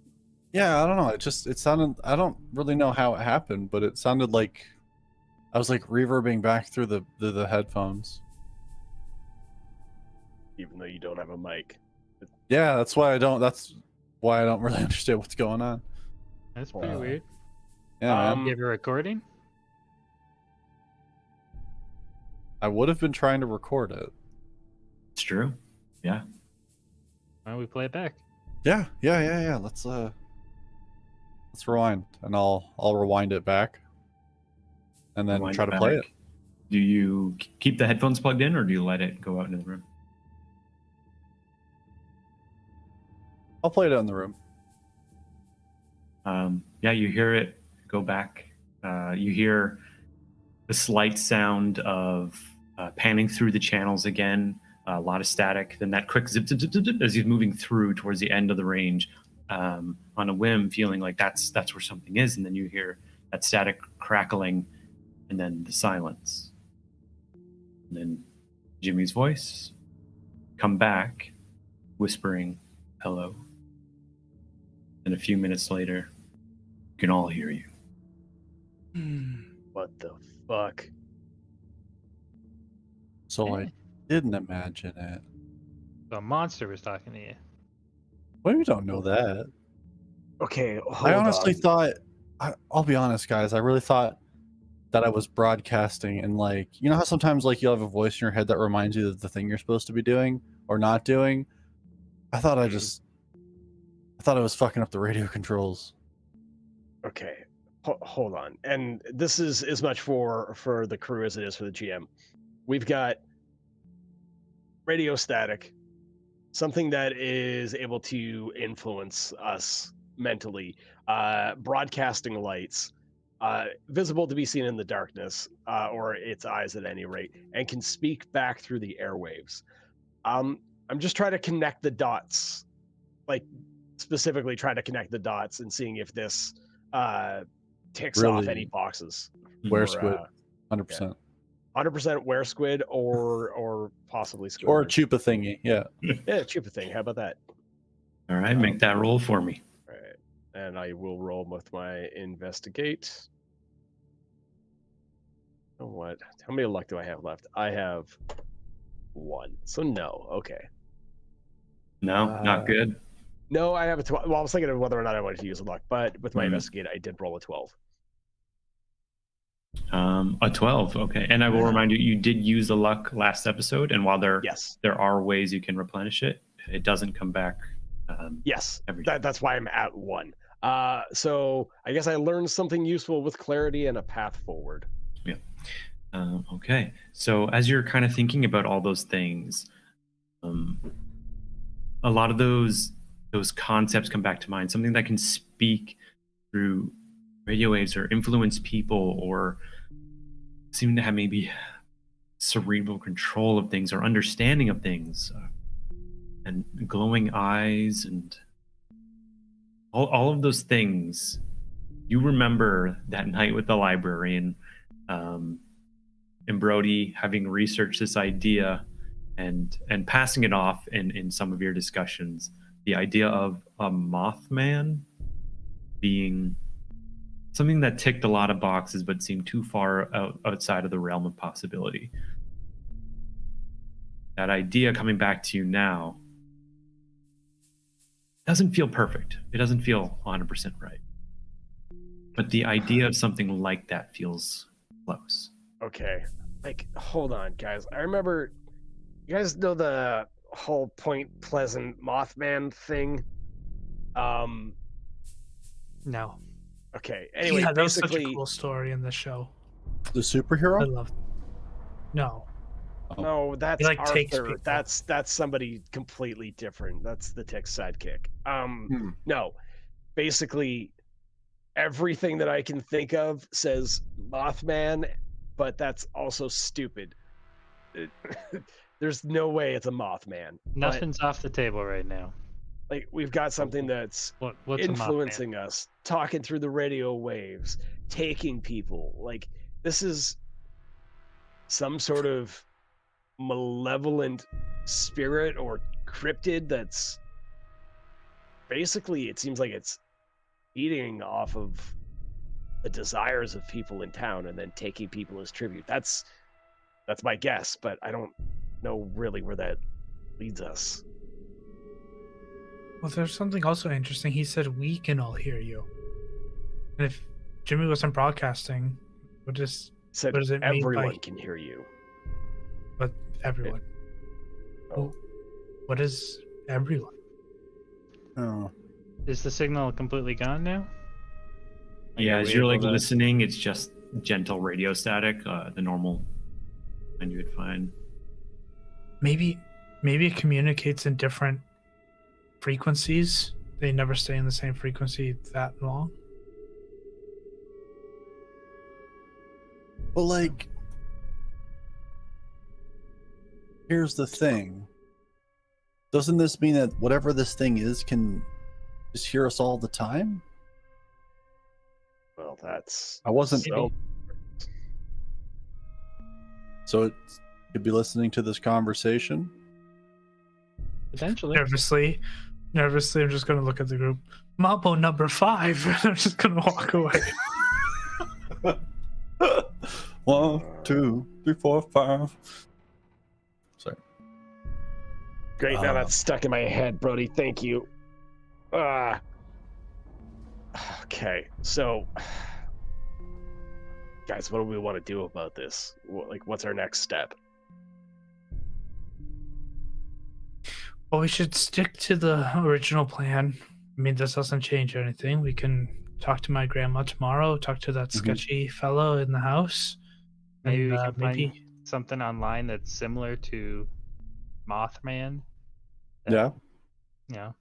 Yeah, I don't know. It sounded. I don't really know how it happened, but it sounded like I was like reverbing back through the headphones. Even though you don't have a mic. Yeah, that's why I don't. That's why I don't really understand what's going on. That's pretty Wow. weird. Yeah, man. You have a recording? I would have been trying to record it. It's true. Yeah. Why don't we play it back? Yeah. Let's rewind, and I'll rewind it back, and then Rewind try to play it. back. Do you keep the headphones plugged in, or do you let it go out into the room? I'll play it out in the room. Yeah, you hear it go back. You hear the slight sound of panning through the channels again. A lot of static. Then that quick zip, zip, zip, zip, zip as he's moving through towards the end of the range. On a whim, feeling like that's where something is, and then you hear that static crackling, and then the silence. And then Jimmy's voice come back, whispering, "Hello." And a few minutes later, you can all hear you. What the fuck? So I didn't imagine it. The monster was talking to you. Well, we don't know that. Okay, I honestly thought. I'll be honest, guys. I really thought that I was broadcasting, and like, you know how sometimes like you'll have a voice in your head that reminds you of the thing you're supposed to be doing or not doing. I thought I was fucking up the radio controls. Okay, hold on. And this is as much for the crew as it is for the GM. We've got radio static, something that is able to influence us mentally, broadcasting lights, visible to be seen in the darkness, or its eyes at any rate, and can speak back through the airwaves. I'm just trying to connect the dots, like specifically trying to connect the dots and seeing if this ticks off Really? any boxes. Where Or, squid? 100%. 100% were squid, or possibly squid. Or a chupa thingy. Yeah. Yeah, chupa thing. How about that? All right, make that roll for me. All right, and I will roll with my investigate. Oh, what? How many luck do I have left? I have 1. So no. Okay. No, not good. No, I have a 12. Well, I was thinking of whether or not I wanted to use a luck, but with my Mhm. investigate, I did roll a 12. A 12. Okay, and I will remind you, you did use the luck last episode, and while there Yes. are ways you can replenish it, it doesn't come back. Yes. Every time. That's why I'm at 1. So I guess I learned something useful with clarity and a path forward. Okay, so as you're kind of thinking about all those things, a lot of those concepts come back to mind. Something that can speak through radio waves or influence people or seem to have maybe cerebral control of things or understanding of things, and glowing eyes and all of those things. You remember that night with the librarian, and Brody having researched this idea and passing it off in some of your discussions, the idea of a Mothman being something that ticked a lot of boxes but seemed too far outside of the realm of possibility. That idea coming back to you now doesn't feel perfect. It doesn't feel 100% right. But the idea of something like that feels close. Okay. Like, hold on, guys. I remember, you guys know the whole Point Pleasant Mothman thing? No. Okay. Anyway, yeah, that was such a basically, cool story in the show. The I superhero? love. No, no, that's like, takes Arthur. people. That's somebody completely different. That's the Tick's sidekick. Hmm. No, basically, everything that I can think of says Mothman, but that's also stupid. there's no way it's a Mothman. But, Nothing's off the table right now. like, we've got something that's What's a Mothman? influencing us, talking through the radio waves, taking people. Like, this is some sort of malevolent spirit or cryptid that's basically, it seems like it's eating off of the desires of people in town and then taking people as tribute. That's my guess, but I don't know really where that leads us. Well, there's something also interesting. He said we can all hear you. And if Jimmy wasn't broadcasting, what does Said what does it mean everyone by can hear you. but everyone? Oh. Well, what is everyone? Oh. Is the signal completely gone now? Yeah, Are as we you're able like to- listening, it's just gentle radio static, the normal kind you would find. Maybe it communicates in different frequencies. They never stay in the same frequency that long. But like, here's the thing. Doesn't this mean that whatever this thing is can just hear us all the time? Well, that's I wasn't. so. So it could be listening to this conversation. Potentially. Nervously, I'm just gonna look at the group. Mambo number 5. I'm just gonna walk away. 1, 2, 3, 4, 5. Sorry. Great, now that's stuck in my head, Brody. Thank you. Okay, so guys, what do we want to do about this? What's our next step? Well, we should stick to the original plan. I mean, this doesn't change anything. We can talk to my grandma tomorrow, talk to that sketchy fellow in the house. Maybe and, we can find maybe something online that's similar to Mothman. that, Yeah. You know,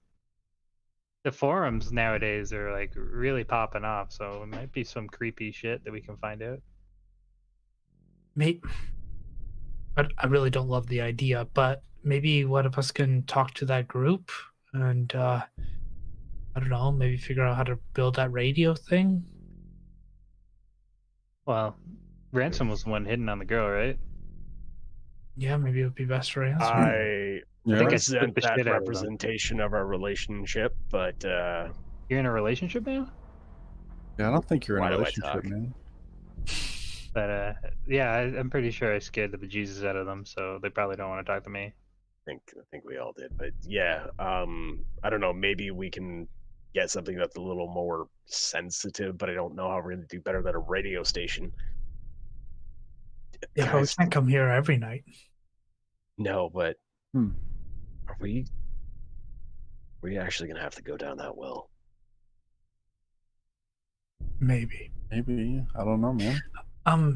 the forums nowadays are like really popping off, so it might be some creepy shit that we can find out. I really don't love the idea, but maybe one of us can talk to that group and I don't know, maybe figure out how to build that radio thing. Well, Ransom was the one hitting on the girl, right? Yeah, maybe it would be best for Ransom. I Yeah. think I resent spooked the that shit out of them. representation of our relationship, but You're in a relationship now? Yeah, I don't think you're in Why a do I relationship, talk? man. But yeah, I'm pretty sure I scared the bejesus out of them, so they probably don't want to talk to me. I think we all did. But yeah, I don't know. Maybe we can get something that's a little more sensitive, but I don't know how we're going to do better than a radio station. Yeah, but we Guys, can't come here every night. no, but Hmm. are we actually going to have to go down that well? Maybe. Maybe. I don't know, man.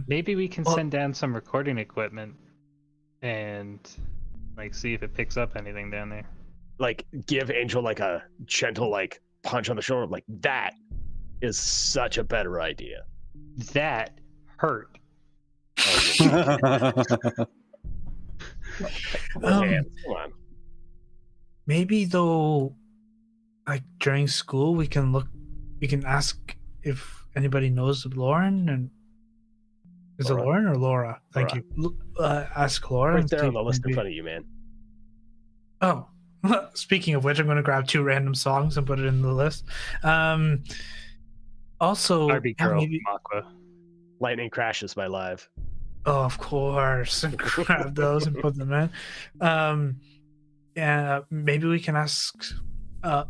Maybe we can Well- send down some recording equipment and like see if it picks up anything down there. Like, give Angel like a gentle like punch on the shoulder. Like, that is such a better idea. That hurt. Man, come on. Maybe though, like during school, we can ask if anybody knows Lauren. And is it Laura. Lauren or Laura? Thank Laura. you. Ask Laura. Right and there see on the if list in maybe- front of you, man. Oh, speaking of which, I'm going to grab 2 random songs and put it in the list. Also, Barbie yeah, Girl, maybe- Aqua. Lightning Crashes by Live. oh, of course, and grab those and put them in. Yeah, maybe we can ask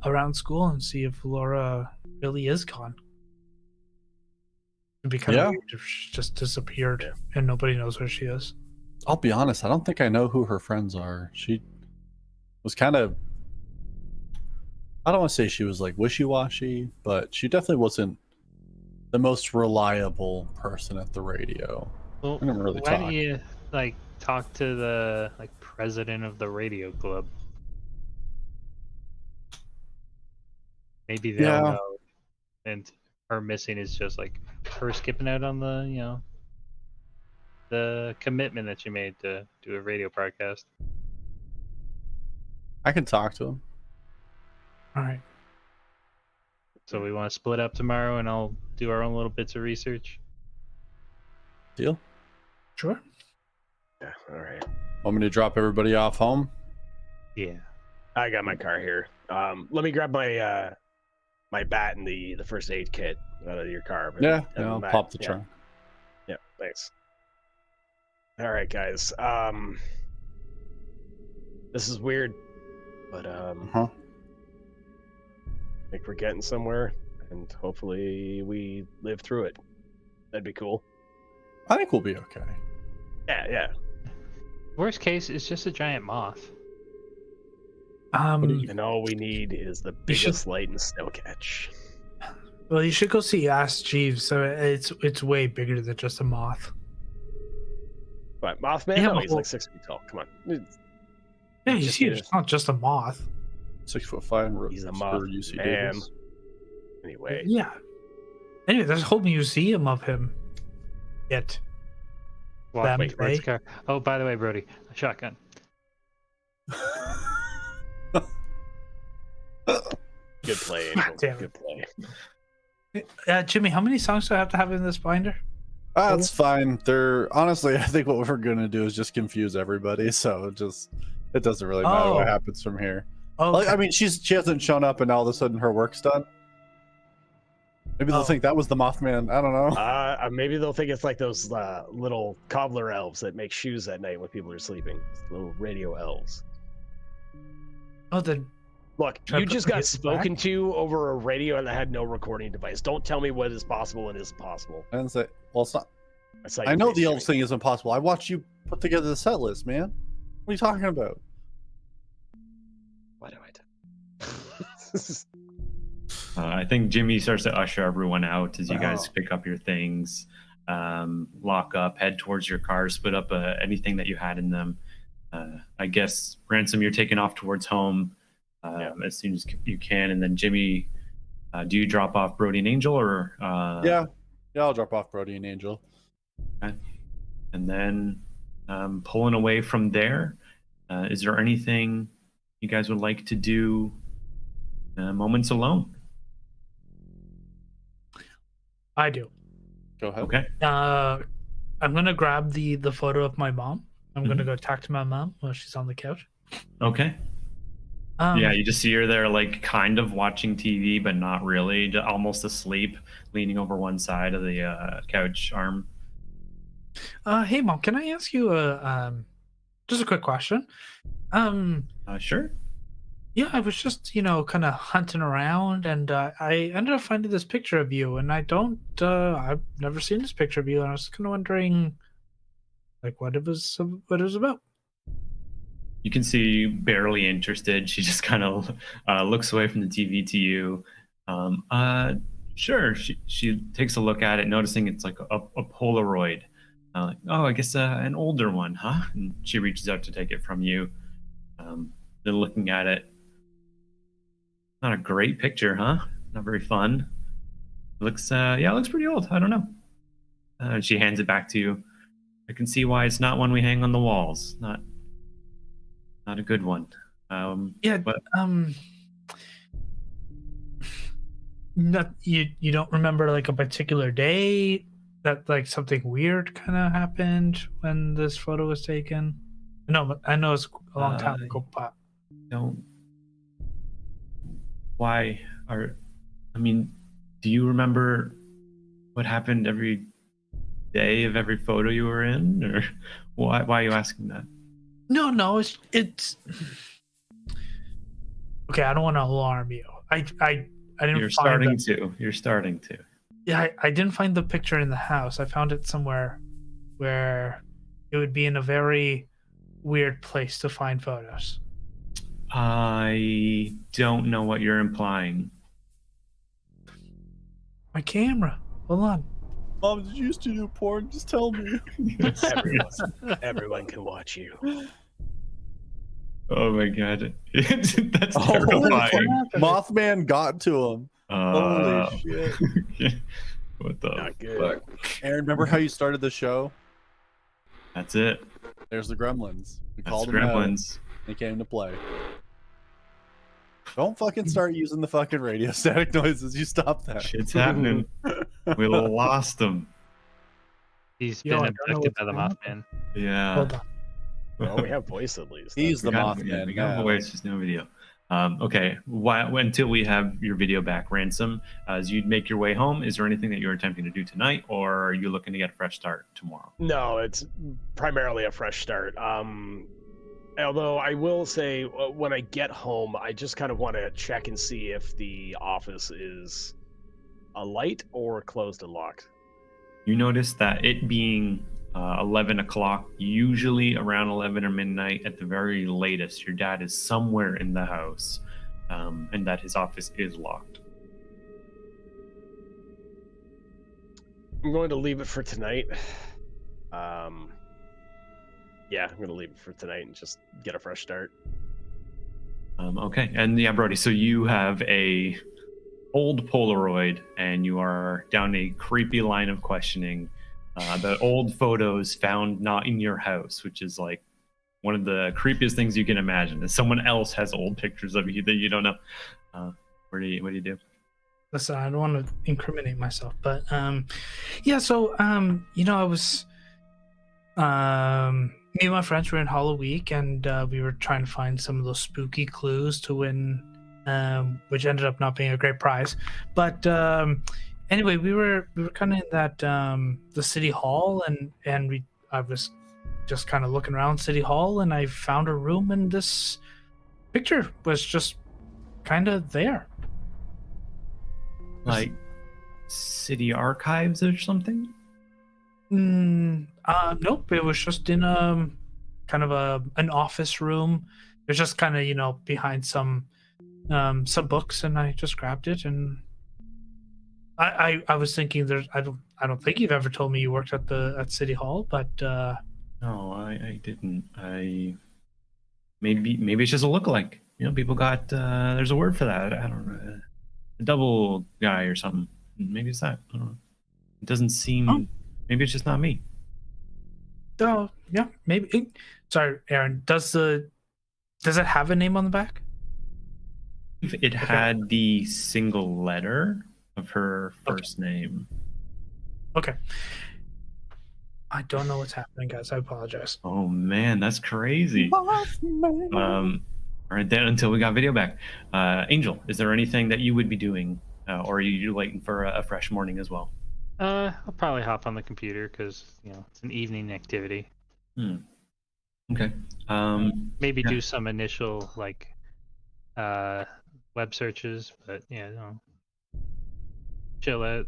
around school and see if Laura really is gone. It'd be kind Yeah. of weird if she just disappeared Yeah. and nobody knows where she is. I'll be honest, I don't think I know who her friends are. She was kind of, I don't want to say she was like wishy-washy, but she definitely wasn't the most reliable person at the radio. Well, I never really why talked. don't you like talk to the like president of the radio club? Maybe they'll Yeah. know. And her missing is just like her skipping out on the the commitment that you made to do a radio podcast. I can talk to him. All right. So we want to split up tomorrow, and I'll do our own little bits of research. Deal? Sure. Yeah, all right. Want me to drop everybody off home? Yeah. I got my car here. Let me grab my my bat and the first aid kit out of your car. But Yeah, other I'll than that, pop the yeah. trunk. Yeah, thanks. All right, guys. This is weird, but Uh-huh. I think we're getting somewhere, and hopefully we live through it. That'd be cool. I think we'll be okay. Yeah. Worst case, it's just a giant moth. And all we need is the You should- biggest light in Snowcatch. Well, you should go see Ask Jeeves. So it's way bigger than just a moth. But Mothman? Yeah, No, but he's well- like 6 feet tall. Come on. Yeah, It's you just see, his- it's not just a moth. 6'5" He's a for moth UC man. Davis. Anyway, Yeah. Anyway, there's a whole museum of him. Yet. Walk Them, towards eh? car. Oh, by the way, Brody, a shotgun. good play, God Angel. damn it. Good play. Jimmy, how many songs do I have to have in this binder? That's fine. They're honestly, I think what we're gonna do is just confuse everybody. So it doesn't really matter what Oh. happens from here. Oh, Like, I mean, she hasn't shown up, and now all of a sudden her work's done. Maybe they'll Oh. think that was the Mothman. I don't know. Maybe they'll think it's like those little cobbler elves that make shoes at night when people are sleeping. Little radio elves. oh, then Look, Should I you put just the got hits back? spoken to over a radio and that had no recording device. Don't tell me what is possible and isn't possible. I didn't say. Well, it's not. That's how I you know face the elves straight. thing is impossible. I watched you put together the set list, man. What are you talking about? Why do I do? I think Jimmy starts to usher everyone out as you guys Oh. pick up your things, lock up, head towards your cars, split up anything that you had in them. I guess, Ransom, you're taking off towards home as soon as you can. And then Jimmy, do you drop off Brody and Angel? Or Yeah, I'll drop off Brody and Angel. And then pulling away from there, is there anything you guys would like to do moments alone? I do. Go ahead. Okay. I'm gonna grab the photo of my mom. I'm gonna Mhm. go talk to my mom while she's on the couch. Okay. Um, Yeah, you just see her there, like kind of watching TV, but not really, almost asleep, leaning over one side of the couch arm. Hey, mom, can I ask you just a quick question? Sure. Yeah, I was just kind of hunting around, and I ended up finding this picture of you, and I've never seen this picture of you, and I was kind of wondering, like, what it was about. You can see barely interested. She just kind of looks away from the TV to you. Sure. She takes a look at it, noticing it's like a Polaroid. Like, oh, I guess an older one, huh? And she reaches out to take it from you. Then looking at it, not a great picture, huh? Not very fun. Looks, it looks pretty old. I don't know. She hands it back to you. I can see why it's not one we hang on the walls. Not a good one. Yeah, but not you don't remember like a particular day that like something weird kind of happened when this photo was taken? No, I know it's a long time ago, but don't. Why are? I mean, do you remember what happened every day of every photo you were in, or why are you asking that? no, it's okay. I don't want to alarm you. I didn't. You're find starting to. Yeah, I didn't find the picture in the house. I found it somewhere where it would be in a very weird place to find photos. I don't know what you're implying. My camera. Hold on. Mom, did you used to do porn? Just tell me. Everyone can watch you. Oh my god, that's Oh, terrifying. Mothman got to him. Holy shit. What the Not good. fuck? Aaron, remember how you started the show? That's it. There's the gremlins. We That's called the them out. gremlins. They came to play. Don't fucking start using the fucking radio static noises. You stop that. Shit's happening. We lost them. He's Yo, been I don't know abducted by the what's going Mothman. Yeah. Hold on. Well, we have voice at least. He's the We got- Mothman. We got now. voice, just no video. Okay. Until we have your video back, Ransom, as you make your way home, is there anything that you're attempting to do tonight, or are you looking to get a fresh start tomorrow? No, it's primarily a fresh start. Although I will say, when I get home, I just kind of want to check and see if the office is alight or closed and locked. You notice that it being 11 o'clock, usually around 11 or midnight at the very latest, your dad is somewhere in the house, and that his office is locked. I'm going to leave it for tonight. Yeah, I'm going to leave it for tonight and just get a fresh start. Okay, and yeah, Brody, so you have a old Polaroid, and you are down a creepy line of questioning about old photos found not in your house, which is like one of the creepiest things you can imagine. Is someone else has old pictures of you that you don't know. What do you do? Listen, I don't want to incriminate myself, but yeah. So I was me and my friends were in Hollow Week, and we were trying to find some of those spooky clues to win, which ended up not being a great prize. But anyway, we were kind of in that the city hall, and I was just kind of looking around City Hall, and I found a room, and this picture was just kind of there. Like city archives or something? Nope. It was just in kind of an office room. It was just kind of behind some books, and I just grabbed it, and I was thinking I don't think you've ever told me you worked at City Hall, but No, I didn't. Maybe it's just a lookalike. People got there's a word for that. I don't know, a double guy or something. Maybe it's that. I don't know. It doesn't seem. Oh. Maybe it's just not me. oh yeah, maybe. Sorry, Aaron. Does it have a name on the back? If it had the single letter of her first name. Okay. I don't know what's happening, guys. I apologize. Oh man, that's crazy. All right, then until we got video back. Angel, is there anything that you would be doing, or are you waiting for a fresh morning as well? I'll probably hop on the computer because it's an evening activity. Okay. Maybe yeah. do some initial web searches, but chill out.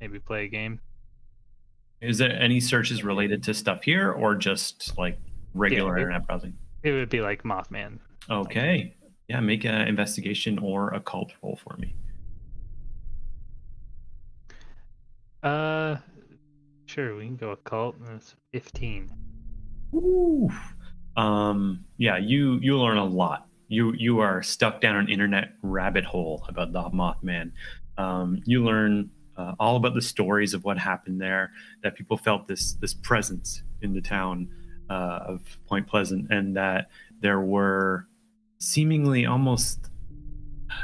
Maybe play a game. Is there any searches related to stuff here, or just like regular internet browsing? It would be like Mothman. Okay. Yeah, make an investigation or occult roll for me. Sure, we can go occult. That's 15. Ooh. Yeah, you learn a lot. You are stuck down an internet rabbit hole about the Mothman. You learn all about the stories of what happened there, that people felt this presence in the town of Point Pleasant, and that there were seemingly almost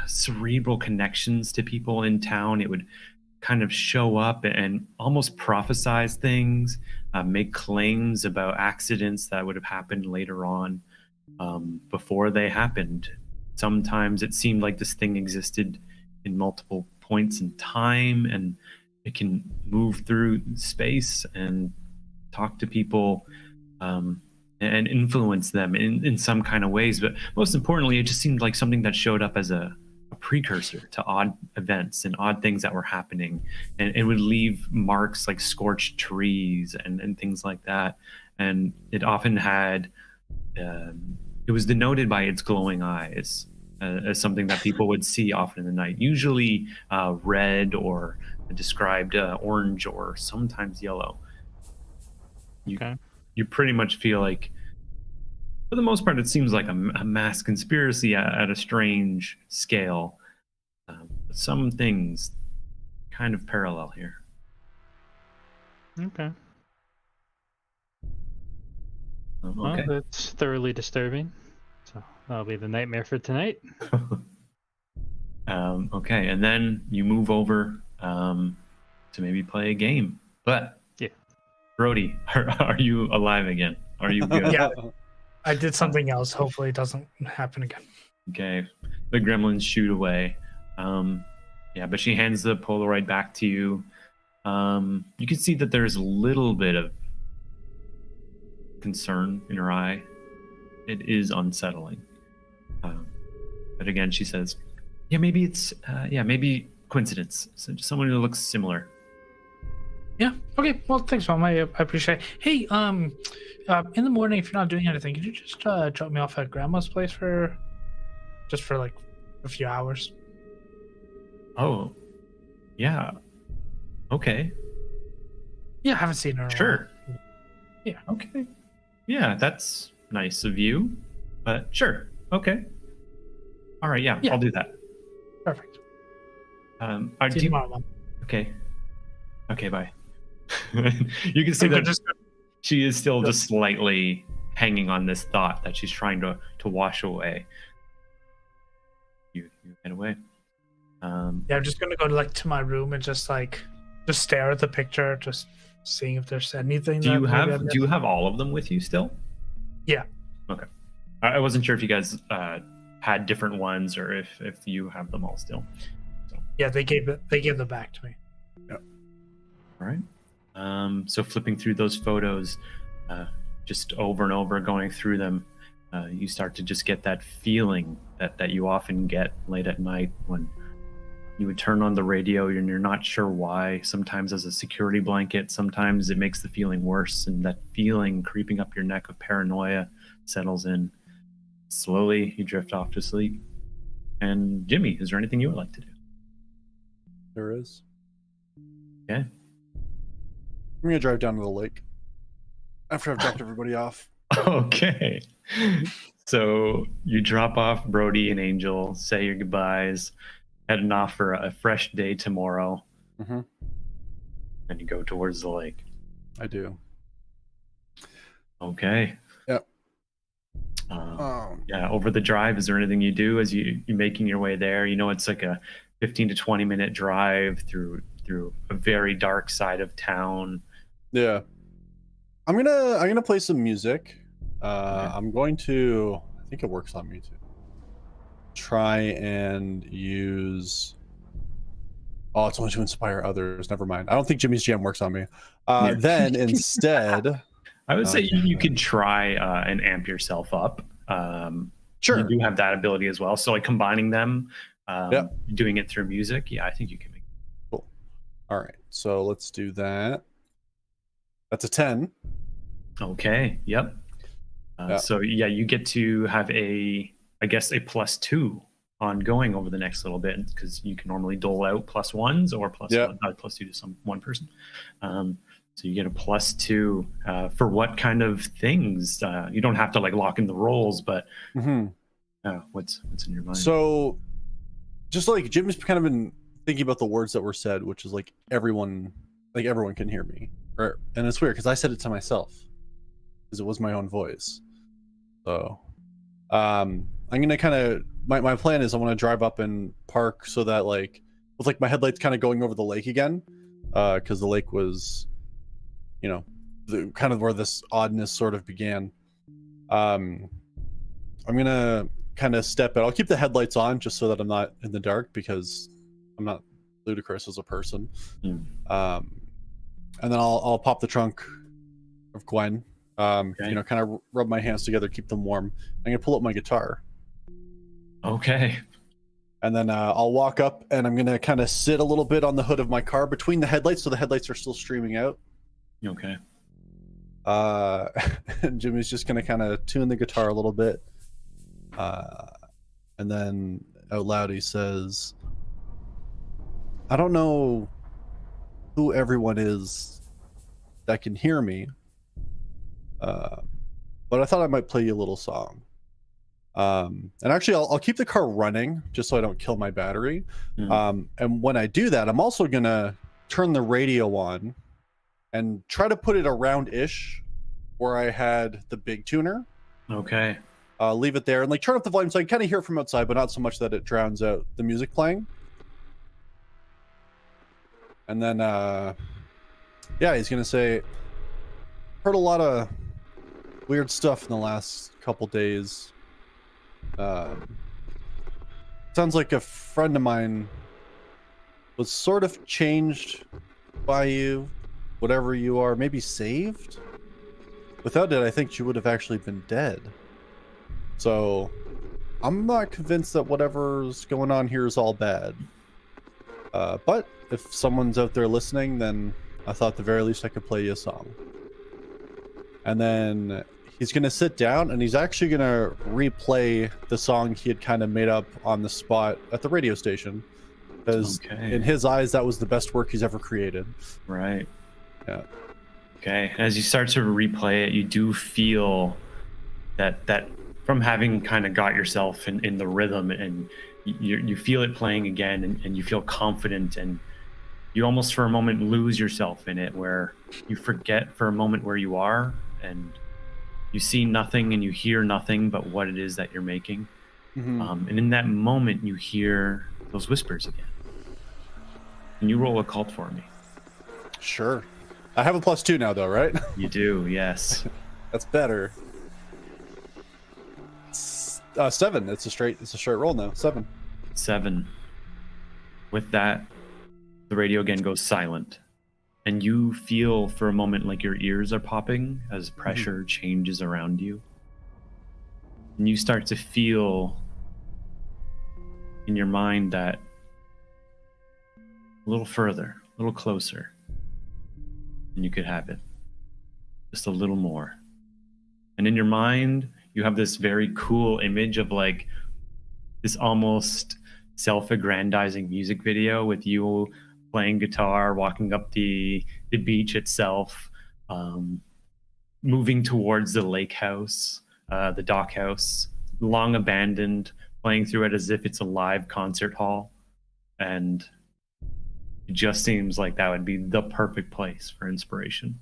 cerebral connections to people in town. It would kind of show up and almost prophesize things, make claims about accidents that would have happened later on, before they happened. Sometimes it seemed like this thing existed in multiple points in time, and it can move through space and talk to people, and influence them in some kind of ways. But most importantly, it just seemed like something that showed up as a precursor to odd events and odd things that were happening, and it would leave marks like scorched trees and things like that. And it often had it was denoted by its glowing eyes, as something that people would see often in the night, usually red, or described orange, or sometimes yellow. You pretty much feel like, for the most part, it seems like a mass conspiracy at a strange scale. Some things kind of parallel here. Okay. Okay. Well, that's thoroughly disturbing. So that'll be the nightmare for tonight. Okay, and then you move over to maybe play a game. But Yeah. Brody, are you alive again? Are you good? Yeah. I did something else. Hopefully it doesn't happen again. Okay. The gremlins shoot away. Yeah, but she hands the Polaroid back to you. You can see that there's a little bit of concern in her eye. It is unsettling. But again, she says, yeah, maybe it's, maybe coincidence. So just someone who looks similar. Yeah. Okay. Well, thanks, Mom. I appreciate it. Hey, in the morning, if you're not doing anything, could you just drop me off at Grandma's place for like a few hours? Oh, yeah. Okay. Yeah, I haven't seen her in a Sure. while. Yeah. Okay. Yeah, that's nice of you. But sure. Okay. All right. Yeah, Yeah. I'll do that. Perfect. Do See you you- tomorrow, Mom. Okay. Okay, bye. You can see Okay, that just- she is still just slightly hanging on this thought that she's trying to wash away. You get away. Yeah, I'm just gonna go to my room and just stare at the picture, just seeing if there's anything. Do that you maybe I have missed. all of them with you still? Yeah. Okay. I wasn't sure if you guys had different ones or if you have them all still. Yeah, they gave them back to me. All right. So flipping through those photos, just over and over, going through them, you start to just get that feeling that you often get late at night when you would turn on the radio and you're not sure why. Sometimes as a security blanket, sometimes it makes the feeling worse, and that feeling creeping up your neck of paranoia settles in. Slowly, you drift off to sleep. And Jimmy, is there anything you would like to do? There is. Okay. I'm gonna drive down to the lake after I've dropped everybody off. Okay. So you drop off Brody and Angel, say your goodbyes, heading off for a fresh day tomorrow, Mm-hmm. and you go towards the lake. I do. Okay. Yep. Yeah, over the drive, is there anything you do as you're making your way there? You know, it's like a 15 to 20 minute drive through a very dark side of town. Yeah. I'm gonna play some music. I'm going to, I think it works on me too, try and use, oh, it's only to inspire others, never mind. I don't think Jimmy's Jam works on me. Yeah. Then instead, I would say Okay. you could try and amp yourself up. sure. You do have that ability as well. So like combining them, Yep. doing it through music, yeah, I think you can make. All right, so let's do that. That's a 10. Okay. Yep. Yeah. So yeah, you get to have I guess a +2 ongoing over the next little bit, because you can normally dole out +1s or +2 to one person. So you get a +2 for what kind of things? You don't have to like lock in the roles, but Mm-hmm. what's in your mind? So, just like Jim's kind of been thinking about the words that were said, which is like everyone can hear me, and it's weird because I said it to myself because it was my own voice. So, I'm gonna kind of my plan is I want to drive up and park so that like with like my headlights kind of going over the lake again, because the lake was, you know, the kind of where this oddness sort of began. I'm gonna kind of step out. I'll keep the headlights on just so that I'm not in the dark because I'm not ludicrous as a person. Mm. And then I'll pop the trunk of Gwen. Okay. You know, kind of rub my hands together, keep them warm. I'm gonna pull up my guitar, Okay. and then I'll walk up and I'm gonna kind of sit a little bit on the hood of my car between the headlights, so the headlights are still streaming out. Okay. And Jimmy's just gonna kind of tune the guitar a little bit, and then out loud he says, "I don't know who everyone is that can hear me, but I thought I might play you a little song. And actually, I'll keep the car running just so I don't kill my battery. Mm. And when I do that, I'm also gonna turn the radio on and try to put it around ish where I had the big tuner. Okay. Leave it there and like turn up the volume so I can kind of hear it from outside, but not so much that it drowns out the music playing. And then, yeah, he's gonna say, heard a lot of weird stuff in the last couple days. Sounds like a friend of mine was sort of changed by you, whatever you are, maybe saved. Without it, I think she would have actually been dead. So I'm not convinced that whatever's going on here is all bad. But if someone's out there listening, then I thought at the very least I could play you a song. And then he's going to sit down and he's actually going to replay the song he had kind of made up on the spot at the radio station. Because in his eyes, that was the best work he's ever created. Right. Yeah. Okay. As you start to replay it, you do feel that from having kind of got yourself in the rhythm, and you feel it playing again, and you feel confident, and you almost for a moment lose yourself in it, where you forget for a moment where you are, and you see nothing and you hear nothing but what it is that you're making. And in that moment, you hear those whispers again. Can you roll occult for me? Sure. I have a +2 now, though, right? You do, yes. That's better. 7. It's a straight roll now. 7. With that, the radio again goes silent, and you feel for a moment like your ears are popping as pressure changes around you. And you start to feel in your mind that a little further, a little closer, and you could have it. Just a little more. And in your mind, you have this very cool image of like this almost self-aggrandizing music video with you playing guitar, walking up the beach itself, moving towards the lake house, the dock house, long abandoned, playing through it as if it's a live concert hall. And it just seems like that would be the perfect place for inspiration.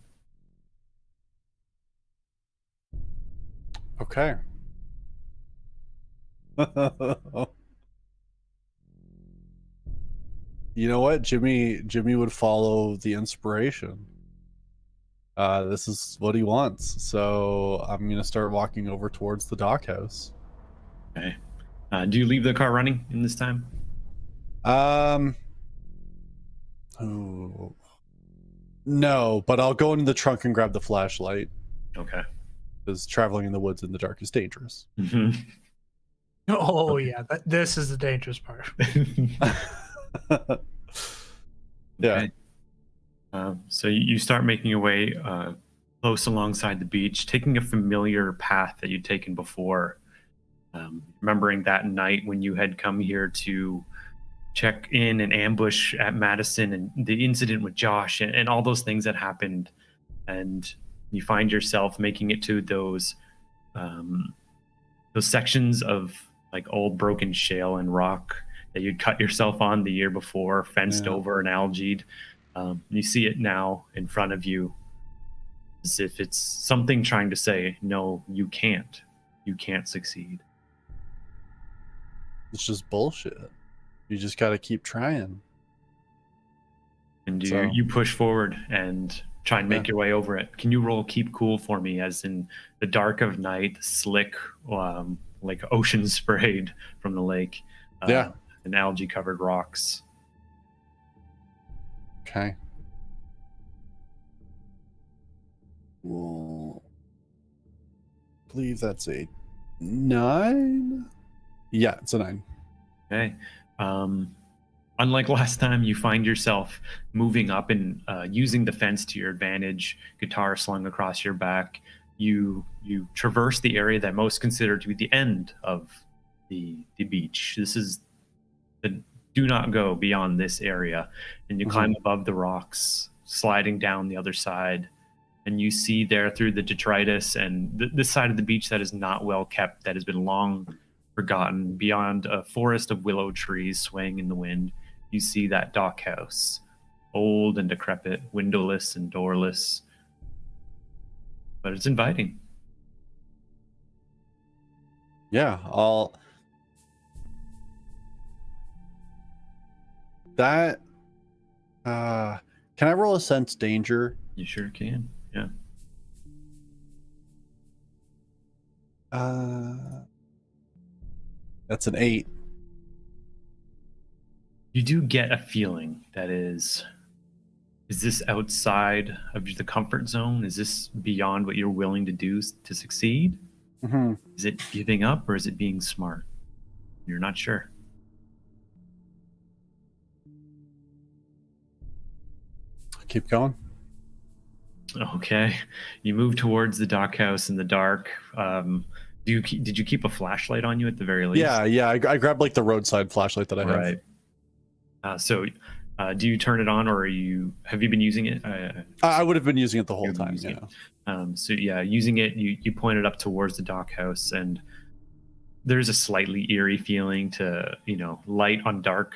Okay. You know what? Jimmy would follow the inspiration. This is what he wants. So I'm going to start walking over towards the dock house. Okay. Do you leave the car running in this time? No, but I'll go into the trunk and grab the flashlight. Okay. Because traveling in the woods in the dark is dangerous. Oh, yeah. This is the dangerous part. Yeah. Okay. So you start making your way close alongside the beach, taking a familiar path that you'd taken before. Remembering that night when you had come here to check in and ambush at Madison, and the incident with Josh, and all those things that happened, and you find yourself making it to those sections of like old broken shale and rock that you'd cut yourself on the year before, fenced over and algaed. You see it now in front of you, as if it's something trying to say, no, you can't succeed. It's just bullshit. You just got to keep trying. And you push forward and try and make your way over it. Can you roll keep cool for me, as in the dark of night, slick, like ocean sprayed from the lake, and algae covered rocks. Okay. Well, I believe that's a 9. Yeah, it's a 9. Okay. Unlike last time, you find yourself moving up and using the fence to your advantage, guitar slung across your back. You traverse the area that most consider to be the end of the beach. This is the do not go beyond this area. And you climb above the rocks, sliding down the other side. And you see there through the detritus and this side of the beach that is not well kept, that has been long forgotten, beyond a forest of willow trees swaying in the wind, you see that dock house, old and decrepit, windowless and doorless. but it's inviting. Yeah, that. Can I roll a sense danger? You sure can. Yeah. That's an 8. You do get a feeling that is this outside of the comfort zone? Is this beyond what you're willing to do to succeed? Mm-hmm. Is it giving up or is it being smart? You're not sure. Keep going. Okay. You move towards the dock house in the dark. Did you keep a flashlight on you at the very least? Yeah. I grabbed like the roadside flashlight that I have. Right. So, do you turn it on, or have you been using it? I would have been using it the whole time. Yeah. Using it, you point it up towards the dock house, and there's a slightly eerie feeling to light on dark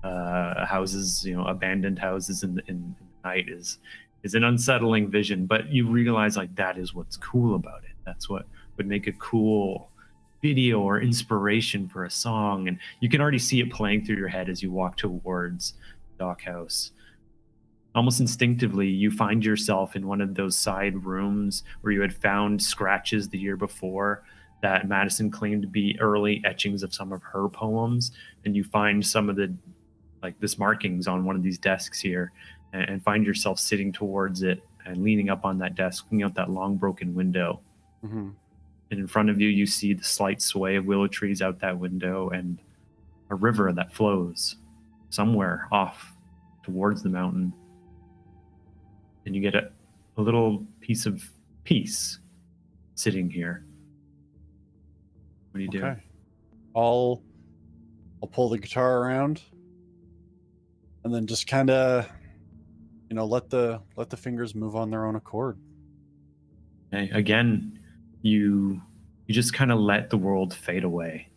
houses, abandoned houses in the night is an unsettling vision. But you realize like that is what's cool about it. That's what would make a cool video or inspiration for a song, and you can already see it playing through your head as you walk towards the dock house. Almost instinctively, you find yourself in one of those side rooms where you had found scratches the year before that Madison claimed to be early etchings of some of her poems, and you find some of the this markings on one of these desks here, and find yourself sitting towards it and leaning up on that desk, looking out that long broken window. Mm-hmm. And in front of you, you see the slight sway of willow trees out that window and a river that flows somewhere off towards the mountain. And you get a little piece of peace sitting here. What do you do? Okay. I'll pull the guitar around and then just kind of, let the fingers move on their own accord. Okay. Again, you just kind of let the world fade away.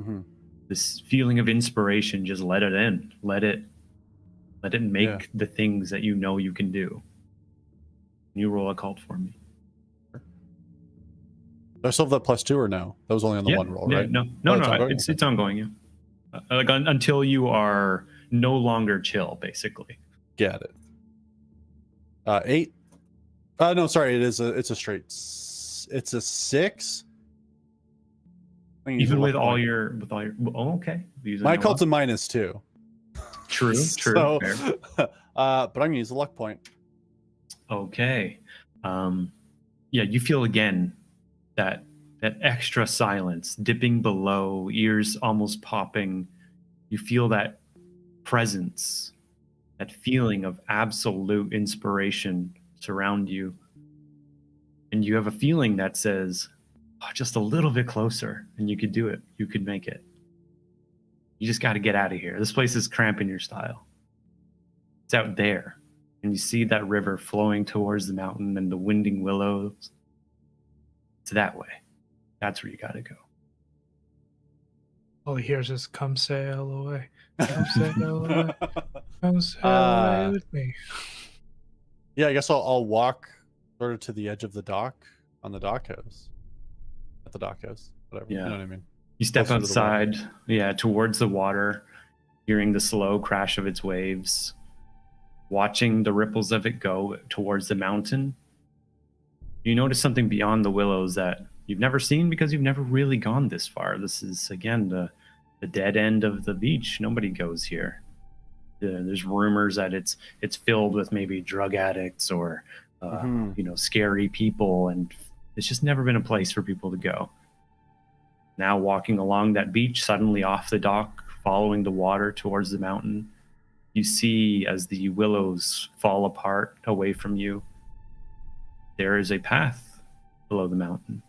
Mm-hmm. This feeling of inspiration, just let it in. Let it make the things that you can do. You roll a cult for me. Do I still have that +2 or no? That was only on the one roll, right? No. It's ongoing. Yeah. Until you are no longer chill, basically. Get it. 8. No, sorry. It's a straight. It's a 6. Even with all your. Oh, okay. My cult's a -2. True. So, Fair. but I'm gonna use a luck point. Okay. You feel again that extra silence dipping below, ears almost popping. You feel that presence, that feeling of absolute inspiration surround you. And you have a feeling that says, just a little bit closer, and you could do it. You could make it. You just got to get out of here. This place is cramping your style. It's out there. And you see that river flowing towards the mountain and the winding willows. It's that way. That's where you got to go. All he hears is "Come sail away, come sail away, come sail away with me." Yeah, I guess I'll walk sort of to the edge of the dock on the dock house. At the dock house, whatever. Yeah. You know what I mean? You step Closer to the outside, towards the water, hearing the slow crash of its waves, watching the ripples of it go towards the mountain. You notice something beyond the willows that you've never seen because you've never really gone this far. This is, again, the dead end of the beach. Nobody goes here. There's rumors that it's filled with maybe drug addicts or scary people, and it's just never been a place for people to go. Now walking along that beach, suddenly off the dock, following the water towards the mountain, you see as the willows fall apart away from you, there is a path below the mountain.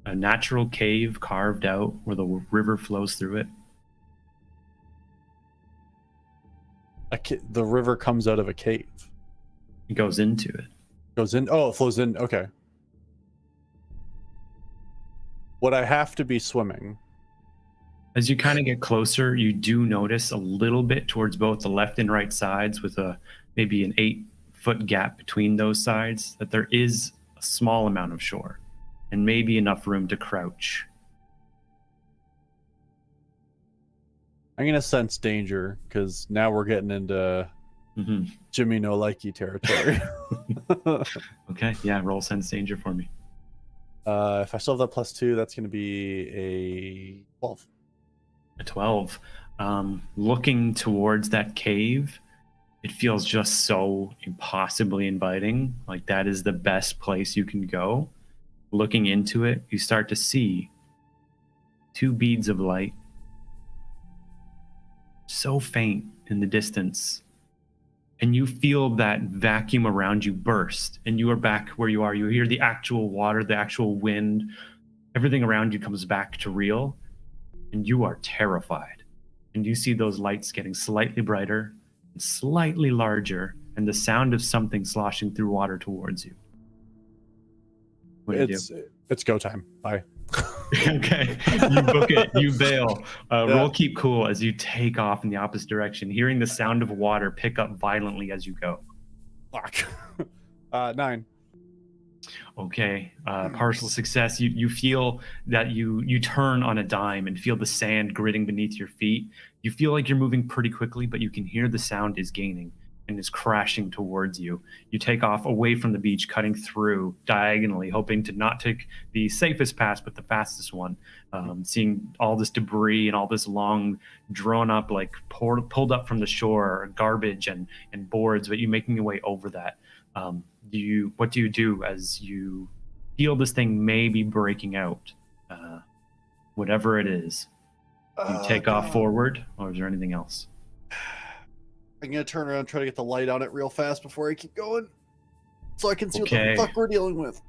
A natural cave carved out where the river flows through it. The river comes out of a cave. It goes into it. Goes in. Oh, it flows in. Okay. Would I have to be swimming? As you kind of get closer, you do notice a little bit towards both the left and right sides with maybe an 8 foot gap between those sides that there is a small amount of shore and maybe enough room to crouch. I'm gonna sense danger because now we're getting into Jimmy no likey territory. Okay, yeah, roll sense danger for me. If I still have that +2, that's gonna be a 12. A 12. Looking towards that cave, it feels just so impossibly inviting. Like that is the best place you can go. Looking into it, you start to see 2 beads of light, so faint in the distance. And you feel that vacuum around you burst, and you are back where you are. You hear the actual water, the actual wind. Everything around you comes back to real, and you are terrified. And you see those lights getting slightly brighter and slightly larger, and the sound of something sloshing through water towards you. What do you do? It's go time. Bye. Okay, you book it, you bail. Roll keep cool as you take off in the opposite direction, hearing the sound of water pick up violently as you go. Fuck. 9. Okay, partial success. You feel that you turn on a dime and feel the sand gritting beneath your feet. You feel like you're moving pretty quickly, but you can hear the sound is gaining and is crashing towards you. You take off away from the beach, cutting through diagonally, hoping to not take the safest path, but the fastest one. Seeing all this debris and all this long, drawn up, like pulled up from the shore, garbage and boards, but you making your way over that. What do you do as you feel this thing may be breaking out? Whatever it is, you take off forward, or is there anything else? I'm gonna turn around and try to get the light on it real fast before I keep going, so I can see Okay. what the fuck we're dealing with.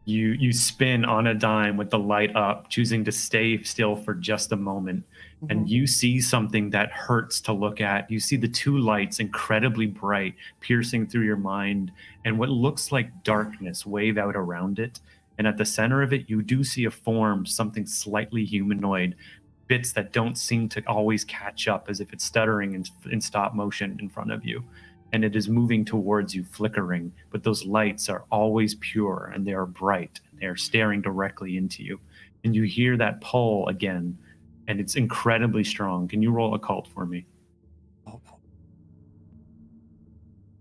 You spin on a dime with the light up, choosing to stay still for just a moment, and you see something that hurts to look at. You see the 2 lights, incredibly bright, piercing through your mind, and what looks like darkness wave out around it. And at the center of it, you do see a form, something slightly humanoid, bits that don't seem to always catch up, as if it's stuttering in stop motion in front of you. And it is moving towards you, flickering, but those lights are always pure and they are bright. They are staring directly into you. And you hear that pull again, and it's incredibly strong. Can you roll occult for me?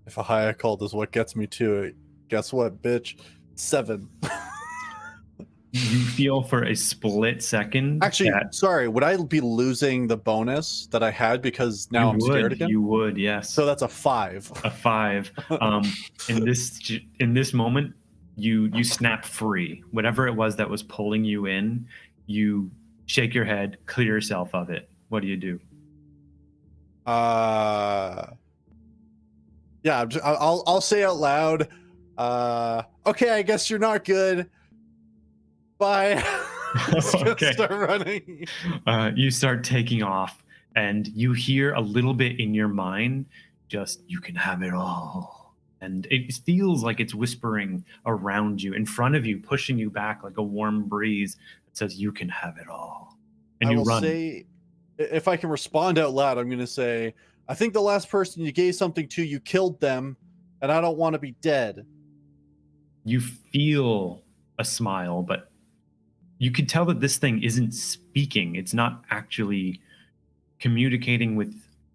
If a high occult is what gets me to it, guess what, bitch? 7. You feel for a split second. Actually, sorry, would I be losing the bonus that I had because now I'm scared again? You would, yes. So that's a 5. A 5. In this moment, you snap free. Whatever it was that was pulling you in, you shake your head, clear yourself of it. What do you do? Yeah, I'll say out loud. Okay, I guess you're not good. Bye. Okay. Start running. You start taking off, and you hear a little bit in your mind, just, you can have it all. And it feels like it's whispering around you, in front of you, pushing you back like a warm breeze that says, you can have it all. And you run. Say, if I can respond out loud, I'm going to say, I think the last person you gave something to, you killed them, and I don't want to be dead. You feel a smile, but you can tell that this thing isn't speaking. It's not actually communicating with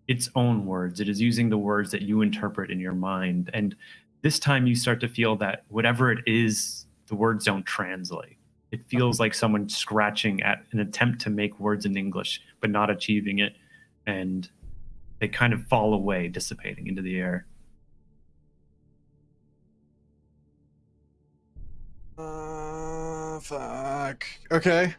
its own words. It is using the words that you interpret in your mind. And this time you start to feel that whatever it is, the words don't translate. It feels like someone scratching at an attempt to make words in English, but not achieving it. And they kind of fall away, dissipating into the air. Fuck. Okay.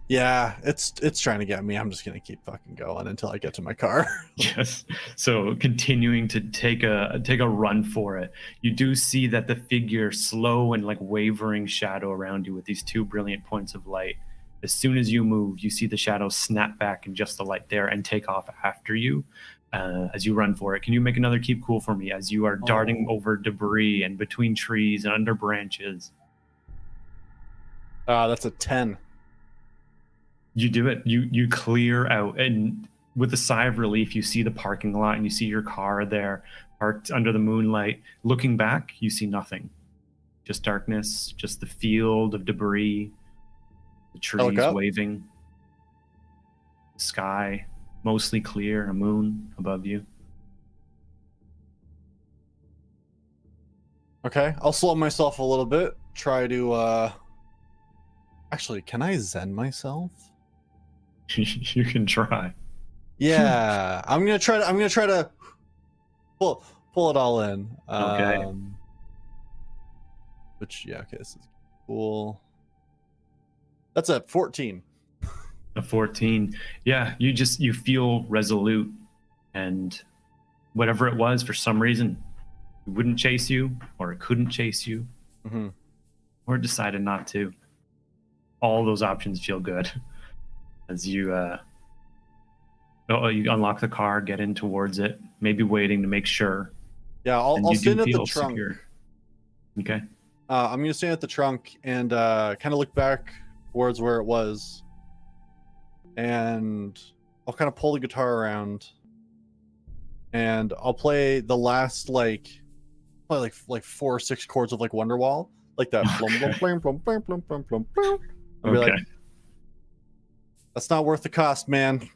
Yeah, it's trying to get me. I'm just gonna keep fucking going until I get to my car. Yes. So continuing to take a run for it. You do see that the figure, slow and like wavering shadow around you with these 2 brilliant points of light. As soon as you move, you see the shadow snap back and just the light there and take off after you. As you run for it. Can you make another keep cool for me as you are darting over debris and between trees and under branches? That's a 10. You do it. You clear out, and with a sigh of relief, you see the parking lot and you see your car there parked under the moonlight. Looking back, you see nothing. Just darkness, just the field of debris, the trees up. waving, the sky mostly clear, a moon above you. Okay, I'll slow myself a little bit. Try to actually, can I zen myself? You can try. Yeah, I'm gonna try to pull it all in. Okay. Which, yeah, okay, this is cool. That's a 14. A 14. Yeah, you feel resolute, and whatever it was, for some reason, it wouldn't chase you, or it couldn't chase you, Mm-hmm. or it decided not to. All those options feel good as you you unlock the car, get in towards it, maybe waiting to make sure. Yeah, And I'll you do stand at the feel trunk. secure. Okay. I'm gonna stand at the trunk and kind of look back towards where it was, and I'll kind of pull the guitar around, and I'll play the last probably like 4 or 6 chords of like Wonderwall, like that. Blum, blum, blum, blum, blum, blum, blum, blum, blum. I'll be Okay. like, that's not worth the cost, man.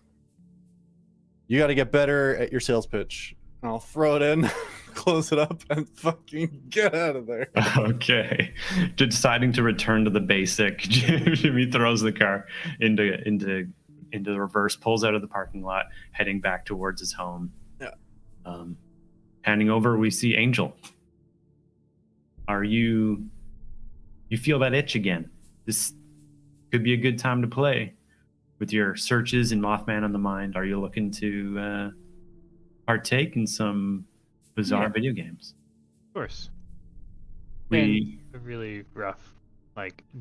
You got to get better at your sales pitch. And I'll throw it in, close it up, and fucking get out of there. Okay. Deciding to return to the basic, Jimmy throws the car into the reverse, pulls out of the parking lot, heading back towards his home. Yeah. Handing over, we see Angel. You feel that itch again? This could be a good time to play. With your searches in Mothman on the mind, are you looking to partake in some bizarre video games? Of course. We A really rough,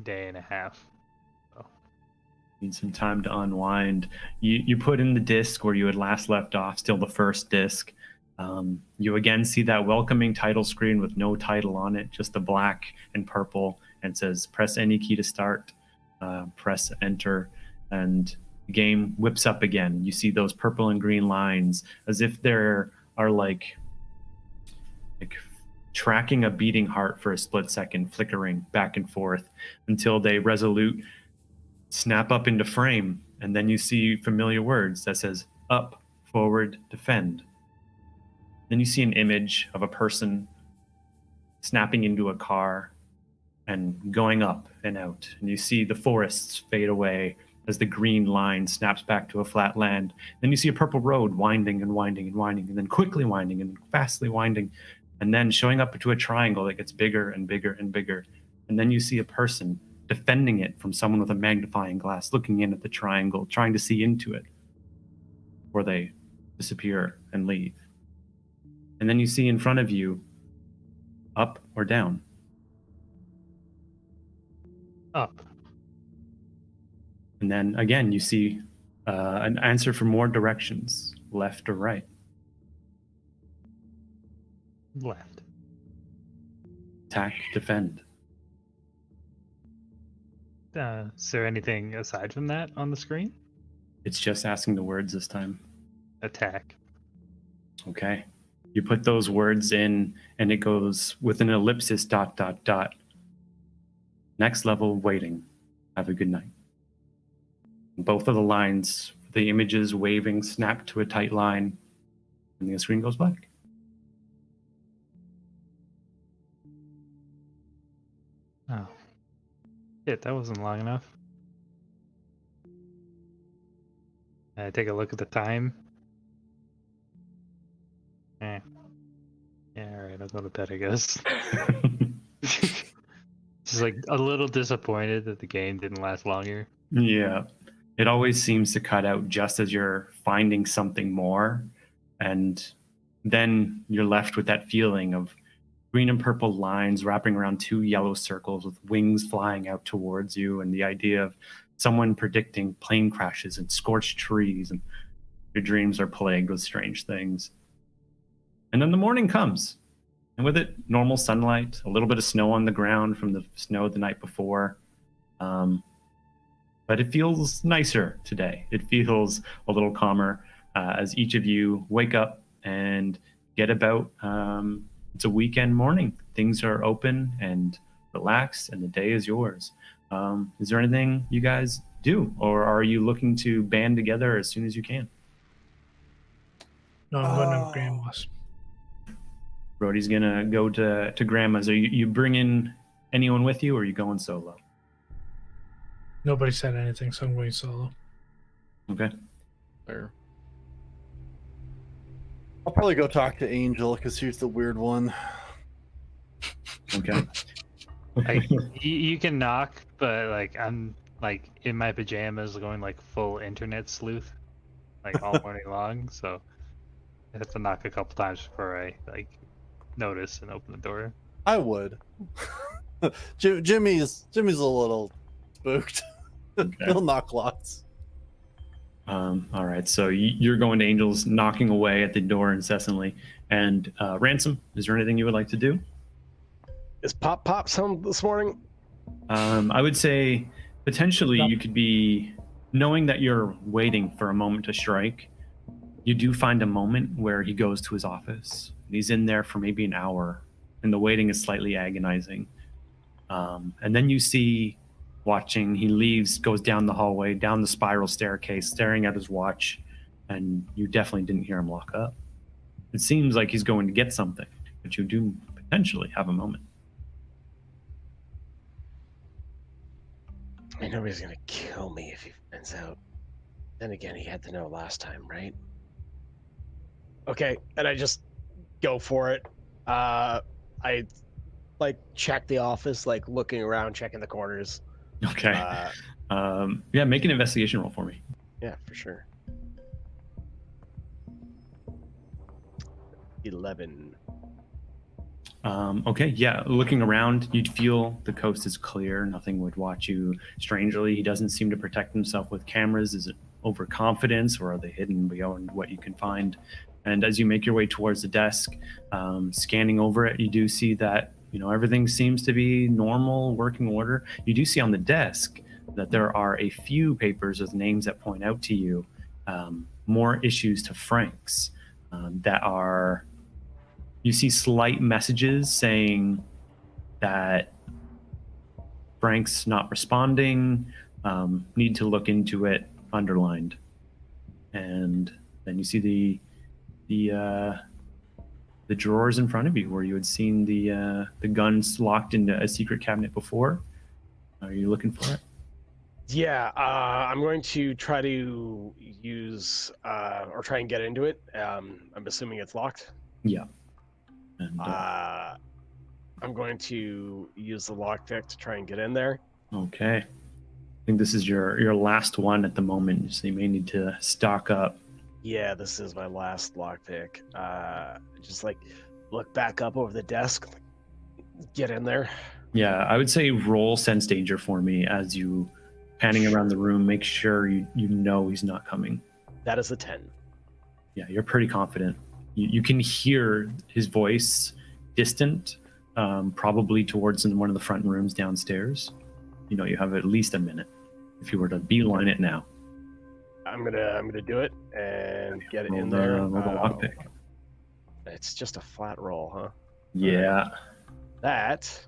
day and a half. need some time to unwind. You put in the disc where you had last left off, still the first disc. You again see that welcoming title screen with no title on it, just the black and purple, and it says press any key to start, press enter, and the game whips up again. You see those purple and green lines as if there are like tracking a beating heart for a split second, flickering back and forth until they resolute snap up into frame, and then you see familiar words that says up, forward, defend. Then you see an image of a person snapping into a car and going up and out, and you see the forests fade away as the green line snaps back to a flat land. Then you see a purple road winding and winding and winding, and then quickly winding and fastly winding, and then showing up into a triangle that gets bigger and bigger and bigger. And then you see a person defending it from someone with a magnifying glass, looking in at the triangle, trying to see into it, before they disappear and leave. And then you see in front of you, up or down. Up. And then again, you see an answer for more directions, left or right. Left. Attack, defend. Is there anything aside from that on the screen? It's just asking the words this time. Attack. Okay. You put those words in, and it goes with an ellipsis, ... Next level, waiting. Have a good night. Both of the lines, the images waving, snap to a tight line, and the screen goes black. Oh. Shit, that wasn't long enough. I take a look at the time. Yeah, alright, I'll go to bed, I guess. Just a little disappointed that the game didn't last longer. Yeah. It always seems to cut out just as you're finding something more, and then you're left with that feeling of green and purple lines wrapping around 2 yellow circles with wings flying out towards you, and the idea of someone predicting plane crashes and scorched trees, and your dreams are plagued with strange things. And then the morning comes, and with it, normal sunlight, a little bit of snow on the ground from the snow the night before. But it feels nicer today. It feels a little calmer. as each of you wake up and get about. It's a weekend morning. Things are open and relaxed, and the day is yours. Is there anything you guys do, or are you looking to band together as soon as you can? No, I'm going to Grandma's. Brody's gonna go to Grandma's. Are you bringing anyone with you, or are you going solo? Nobody said anything, so I'm going solo. Okay. Fair. I'll probably go talk to Angel because he's the weird one. Okay. Like, you can knock, but like I'm like in my pajamas going like full internet sleuth, like all morning long. So I have to knock a couple times before I like notice and open the door. I would. Jimmy's a little spooked. Okay. He'll knock lots. All right. So you're going to Angel's, knocking away at the door incessantly. And Ransom, is there anything you would like to do? Is Pops home this morning? I would say potentially you could be, knowing that you're waiting for a moment to strike, you do find a moment where he goes to his office. He's in there for maybe an hour, and the waiting is slightly agonizing. And then you see, watching, he leaves, goes down the hallway, down the spiral staircase, staring at his watch, and you definitely didn't hear him lock up. It seems like he's going to get something, but you do potentially have a moment. I know he's gonna kill me if he finds out. Then again, he had to know last time, right? Okay, and I just go for it. I like check the office, like looking around, checking the corners. Okay. Yeah, make an investigation roll for me. Yeah, for sure. 11. Okay, yeah, looking around, you'd feel the coast is clear. Nothing would watch you strangely. He doesn't seem to protect himself with cameras. Is it overconfidence, or are they hidden beyond what you can find? And as you make your way towards the desk, scanning over it, you do see that, everything seems to be normal, working order. You do see on the desk that there are a few papers with names that point out to you, more issues to Frank's that are... You see slight messages saying that Frank's not responding, need to look into it, underlined. And then you see the drawers in front of you where you had seen the guns locked into a secret cabinet before. Are you looking for it? Yeah, I'm going to try to use or try and get into it. I'm assuming it's locked. Yeah. And, I'm going to use the lockpick to try and get in there. okay. I think this is your last one at the moment, so you may need to stock up. Yeah, this is my last lockpick. Just like look back up over the desk, get in there. Yeah, I would say roll sense danger for me as you panning around the room. Make sure you know he's not coming. That is a 10. Yeah, you're pretty confident. You can hear his voice distant, probably towards one of the front rooms downstairs. You have at least a minute if you were to beeline it now. I'm gonna do it and get it Roll in the- there. roll the lockpick. It's just a flat roll, huh? Yeah. That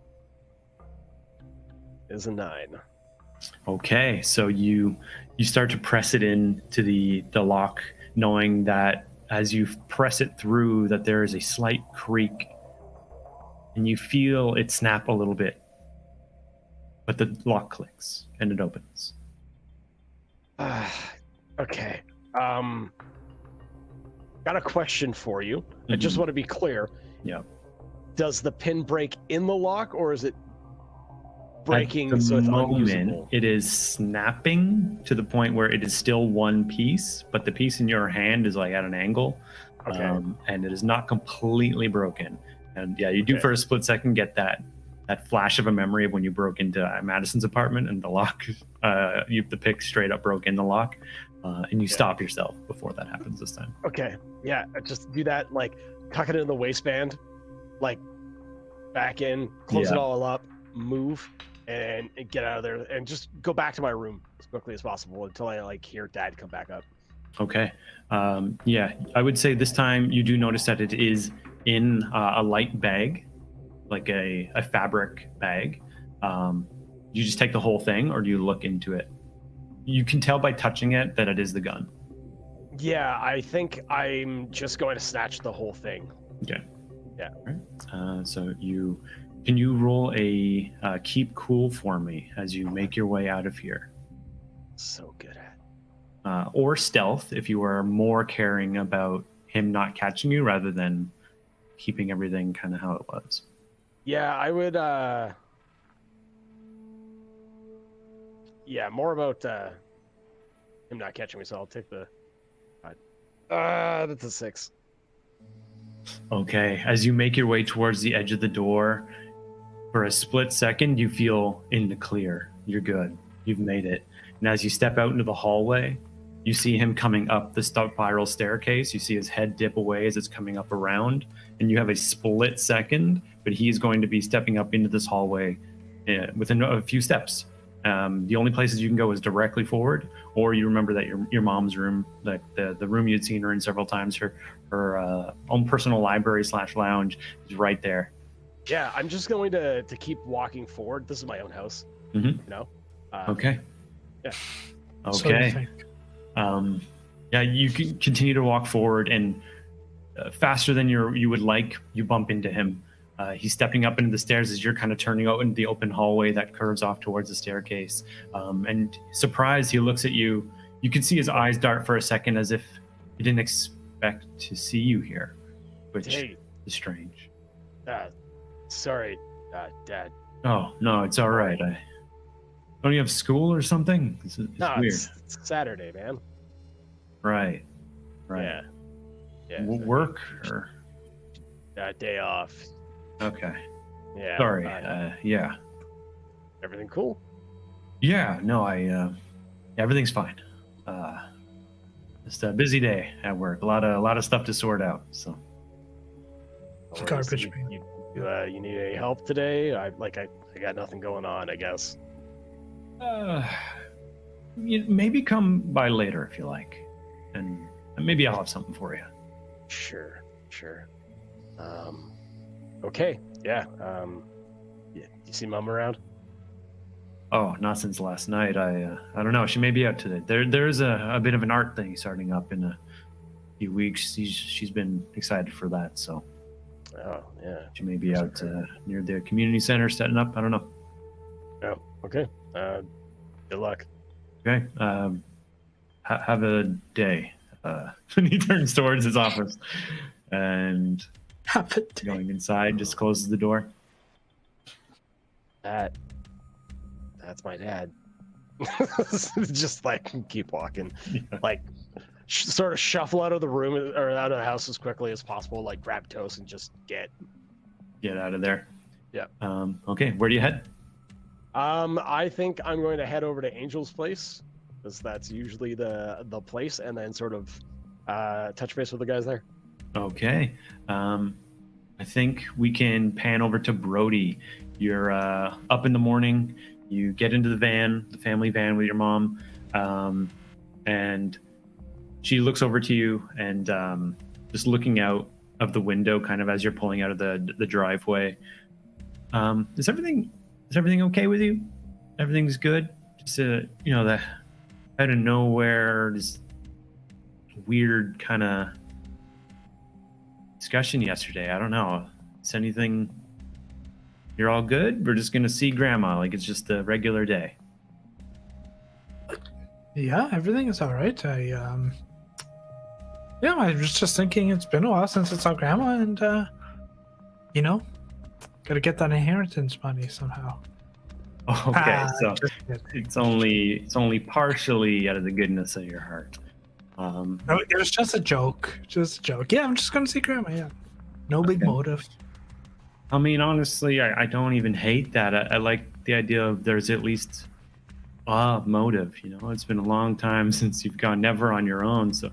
is a 9. Okay, so you start to press it into the lock, knowing that as you press it through, that there is a slight creak, and you feel it snap a little bit, but the lock clicks and it opens. Okay. Got a question for you. I just Mhm. want to be clear. Yeah. Does the pin break in the lock, or is it breaking At the so it's moment, unusable? it is snapping to the point where it is still one piece, but the piece in your hand is like at an angle, Okay. and it is not completely broken. And yeah, you do Okay. for a split second get that flash of a memory of when you broke into Madison's apartment and the lock, the pick straight up broke in the lock, and you stop yourself before that happens this time. Okay. Yeah. Just do that. Like, tuck it in the waistband, like back in, close it Yeah. all up, move, and get out of there, and just go back to my room as quickly as possible until I like hear Dad come back up. Okay. Yeah, I would say this time you do notice that it is in a light bag, like a fabric bag. You just take the whole thing, or do you look into it? You can tell by touching it that it is the gun. Yeah, I think I'm just going to snatch the whole thing. Okay. Yeah. All right. So can you roll a keep cool for me as you make your way out of here? So good at. Or stealth if you are more caring about him not catching you rather than keeping everything kind of how it was. Yeah, I would. Yeah, more about him not catching me. So I'll take the. That's a 6. Okay, as you make your way towards the edge of the door, for a split second, you feel in the clear. You're good. You've made it. And as you step out into the hallway, you see him coming up the spiral staircase. You see his head dip away as it's coming up around, and you have a split second, but he is going to be stepping up into this hallway within a few steps. The only places you can go is directly forward, or you remember that your mom's room, like the room you'd seen her in several times, her own personal library / lounge is right there. Yeah, I'm just going to keep walking forward. This is my own house. Mm-hmm. You know. Okay. Yeah. So you Okay. think. Yeah, you can continue to walk forward, and faster than you would like, you bump into him. He's stepping up into the stairs as you're kind of turning out into the open hallway that curves off towards the staircase. And surprised, he looks at you. You can see his eyes dart for a second as if he didn't expect to see you here, which Hey, is strange. sorry, Dad. Oh, no, it's all right. Don't you have school or something? It's No, weird. it's Saturday, man. Right. Yeah. Yeah. Work or? Day off. Okay. Yeah. Sorry. Yeah. Everything cool? Yeah. No, everything's fine. Just a busy day at work. A lot of stuff to sort out. So. No worries. Garbage You need any help today? I got nothing going on, I guess. Maybe come by later if you like, and maybe I'll have something for you. Sure. Okay. Yeah. Yeah. You see Mom around? Oh, not since last night. I don't know. She may be out today. There's a bit of an art thing starting up in a few weeks. She's been excited for that, so Oh, yeah. she may be out near the community center setting up. I don't know. Oh, okay. Good luck. Okay. Have a day. And he turns towards his office and going inside, just closes the door. That's my dad. Just like keep walking, Yeah. like sort of shuffle out of the room or out of the house as quickly as possible. Like grab toast and just get Out of there. Yeah. Okay. Where do you head? I think I'm going to head over to Angel's place because that's usually the place, and then sort of touch base with the guys there. Okay. I think we can pan over to Brody. You're up in the morning. You get into the van, the family van with your mom, and she looks over to you and just looking out of the window, kind of as you're pulling out of the driveway. Is everything okay with you? Everything's good? Just the out of nowhere, this weird kind of discussion yesterday. I don't know. Is anything? You're all good? We're just gonna see Grandma like it's just a regular day. Yeah, everything is all right. I was just thinking it's been a while since I saw Grandma, and gotta get that inheritance money somehow. Okay, so Just kidding. it's only partially out of the goodness of your heart. No, it was just a joke. Just a joke. Yeah, I'm just gonna see Grandma. Yeah, no big Okay. motive. I mean, honestly, I don't even hate that. I like the idea of there's at least a motive. It's been a long time since you've gone never on your own, so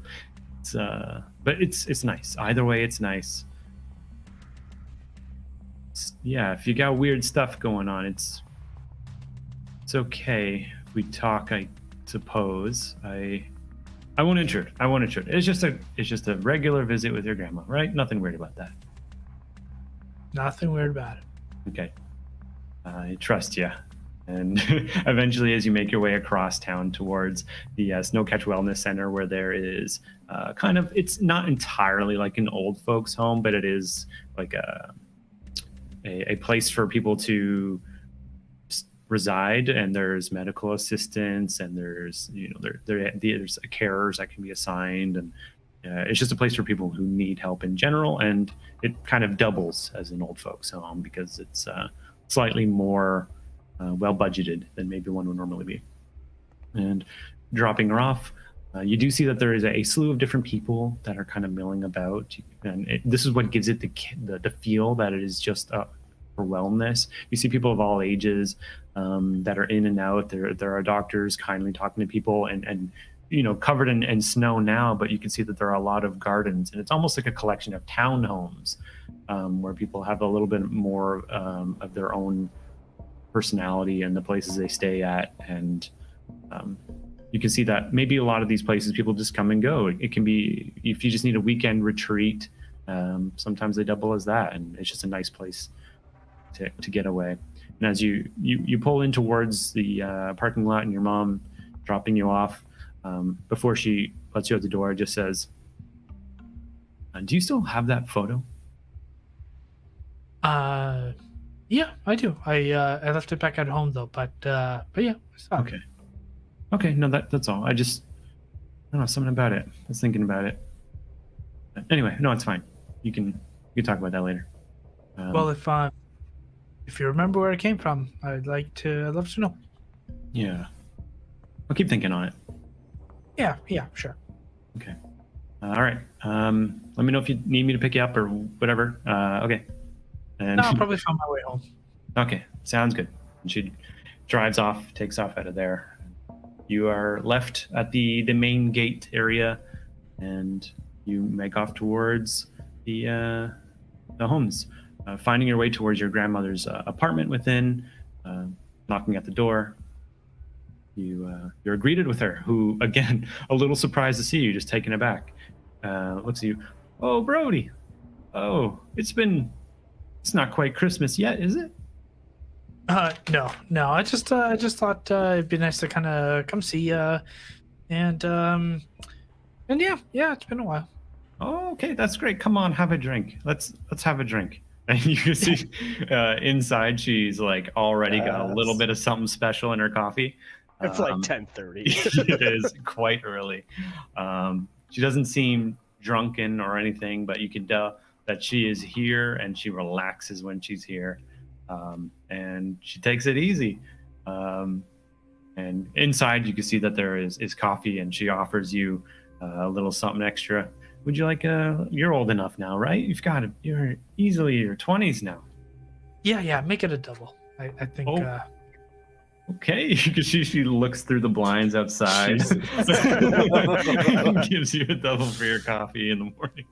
but it's nice. Either way, it's nice. Yeah, if you got weird stuff going on, it's okay if we talk, I suppose. I I won't intrude. It's just a regular visit with your grandma, right? Nothing weird about that. Nothing weird about it. Okay. I trust you. And eventually, as you make your way across town towards the Snowcatch Wellness Center, where there is it's not entirely like an old folks' home, but it is like a place for people to reside, and there's medical assistance, and there's there's carers that can be assigned, and it's just a place for people who need help in general, and it kind of doubles as an old folks' home because it's slightly more well budgeted than maybe one would normally be. And dropping her off, you do see that there is a slew of different people that are kind of milling about, and this is what gives it the feel that it is just for wellness. You see people of all ages that are in and out. There are doctors kindly talking to people, and covered in snow now, but you can see that there are a lot of gardens, and it's almost like a collection of townhomes where people have a little bit more of their own personality and the places they stay at. And you can see that maybe a lot of these places people just come and go. It can be, if you just need a weekend retreat, sometimes they double as that, and it's just a nice place to get away. And as you pull in towards the parking lot, and your mom dropping you off, before she lets you out the door, just says, do you still have that photo? Yeah, I do. I left it back at home though, but yeah, it's fine. Okay, no, that's all. I don't know, something about it. I was thinking about it. Anyway, no, it's fine. You can talk about that later. Well, if you remember where it came from, I'd love to know. Yeah, I'll keep thinking on it. Yeah, sure. Okay. All right. Let me know if you need me to pick you up or whatever. Okay. And No, I'll probably find my way home. Okay, sounds good. And she drives off, takes off out of there. You are left at the main gate area, and you make off towards the homes, finding your way towards your grandmother's apartment within, knocking at the door. You're greeted with her, who, again, a little surprised to see you, just taken aback. Looks at you. Oh, Brody. Oh, it's not quite Christmas yet, is it? No. I just thought it'd be nice to kind of come see you, and yeah, it's been a while. Oh, okay, that's great. Come on, have a drink. Let's have a drink. And you can see inside she's like already got a little bit of something special in her coffee. It's like 10:30. It is quite early. She doesn't seem drunken or anything, but you can tell that she is here and she relaxes when she's here. And she takes it easy. And inside you can see that there is coffee, and she offers you a little something extra. Would you like you're old enough now, right? You're easily your 20s now. Yeah, make it a double. I think. Okay, because she looks through the blinds outside. Gives you a double for your coffee in the morning.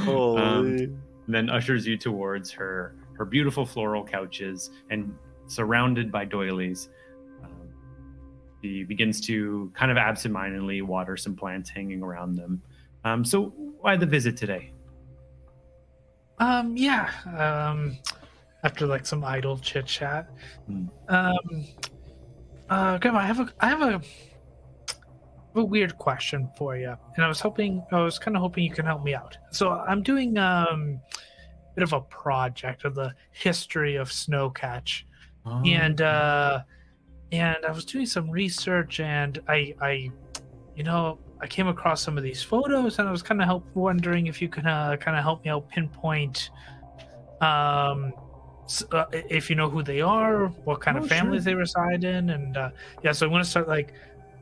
Holy. And then ushers you towards her beautiful floral couches, and surrounded by doilies. She begins to kind of absentmindedly water some plants hanging around them. So why the visit today? After like some idle chit chat. Grandma, I have a weird question for you, and I was kind of hoping you can help me out. So I'm doing bit of a project of the history of Snowcatch, and I was doing some research, and I came across some of these photos, and I was kind of wondering if you could kind of help me out pinpoint if you know who they are, what kind of families they reside in, and so I'm going to start like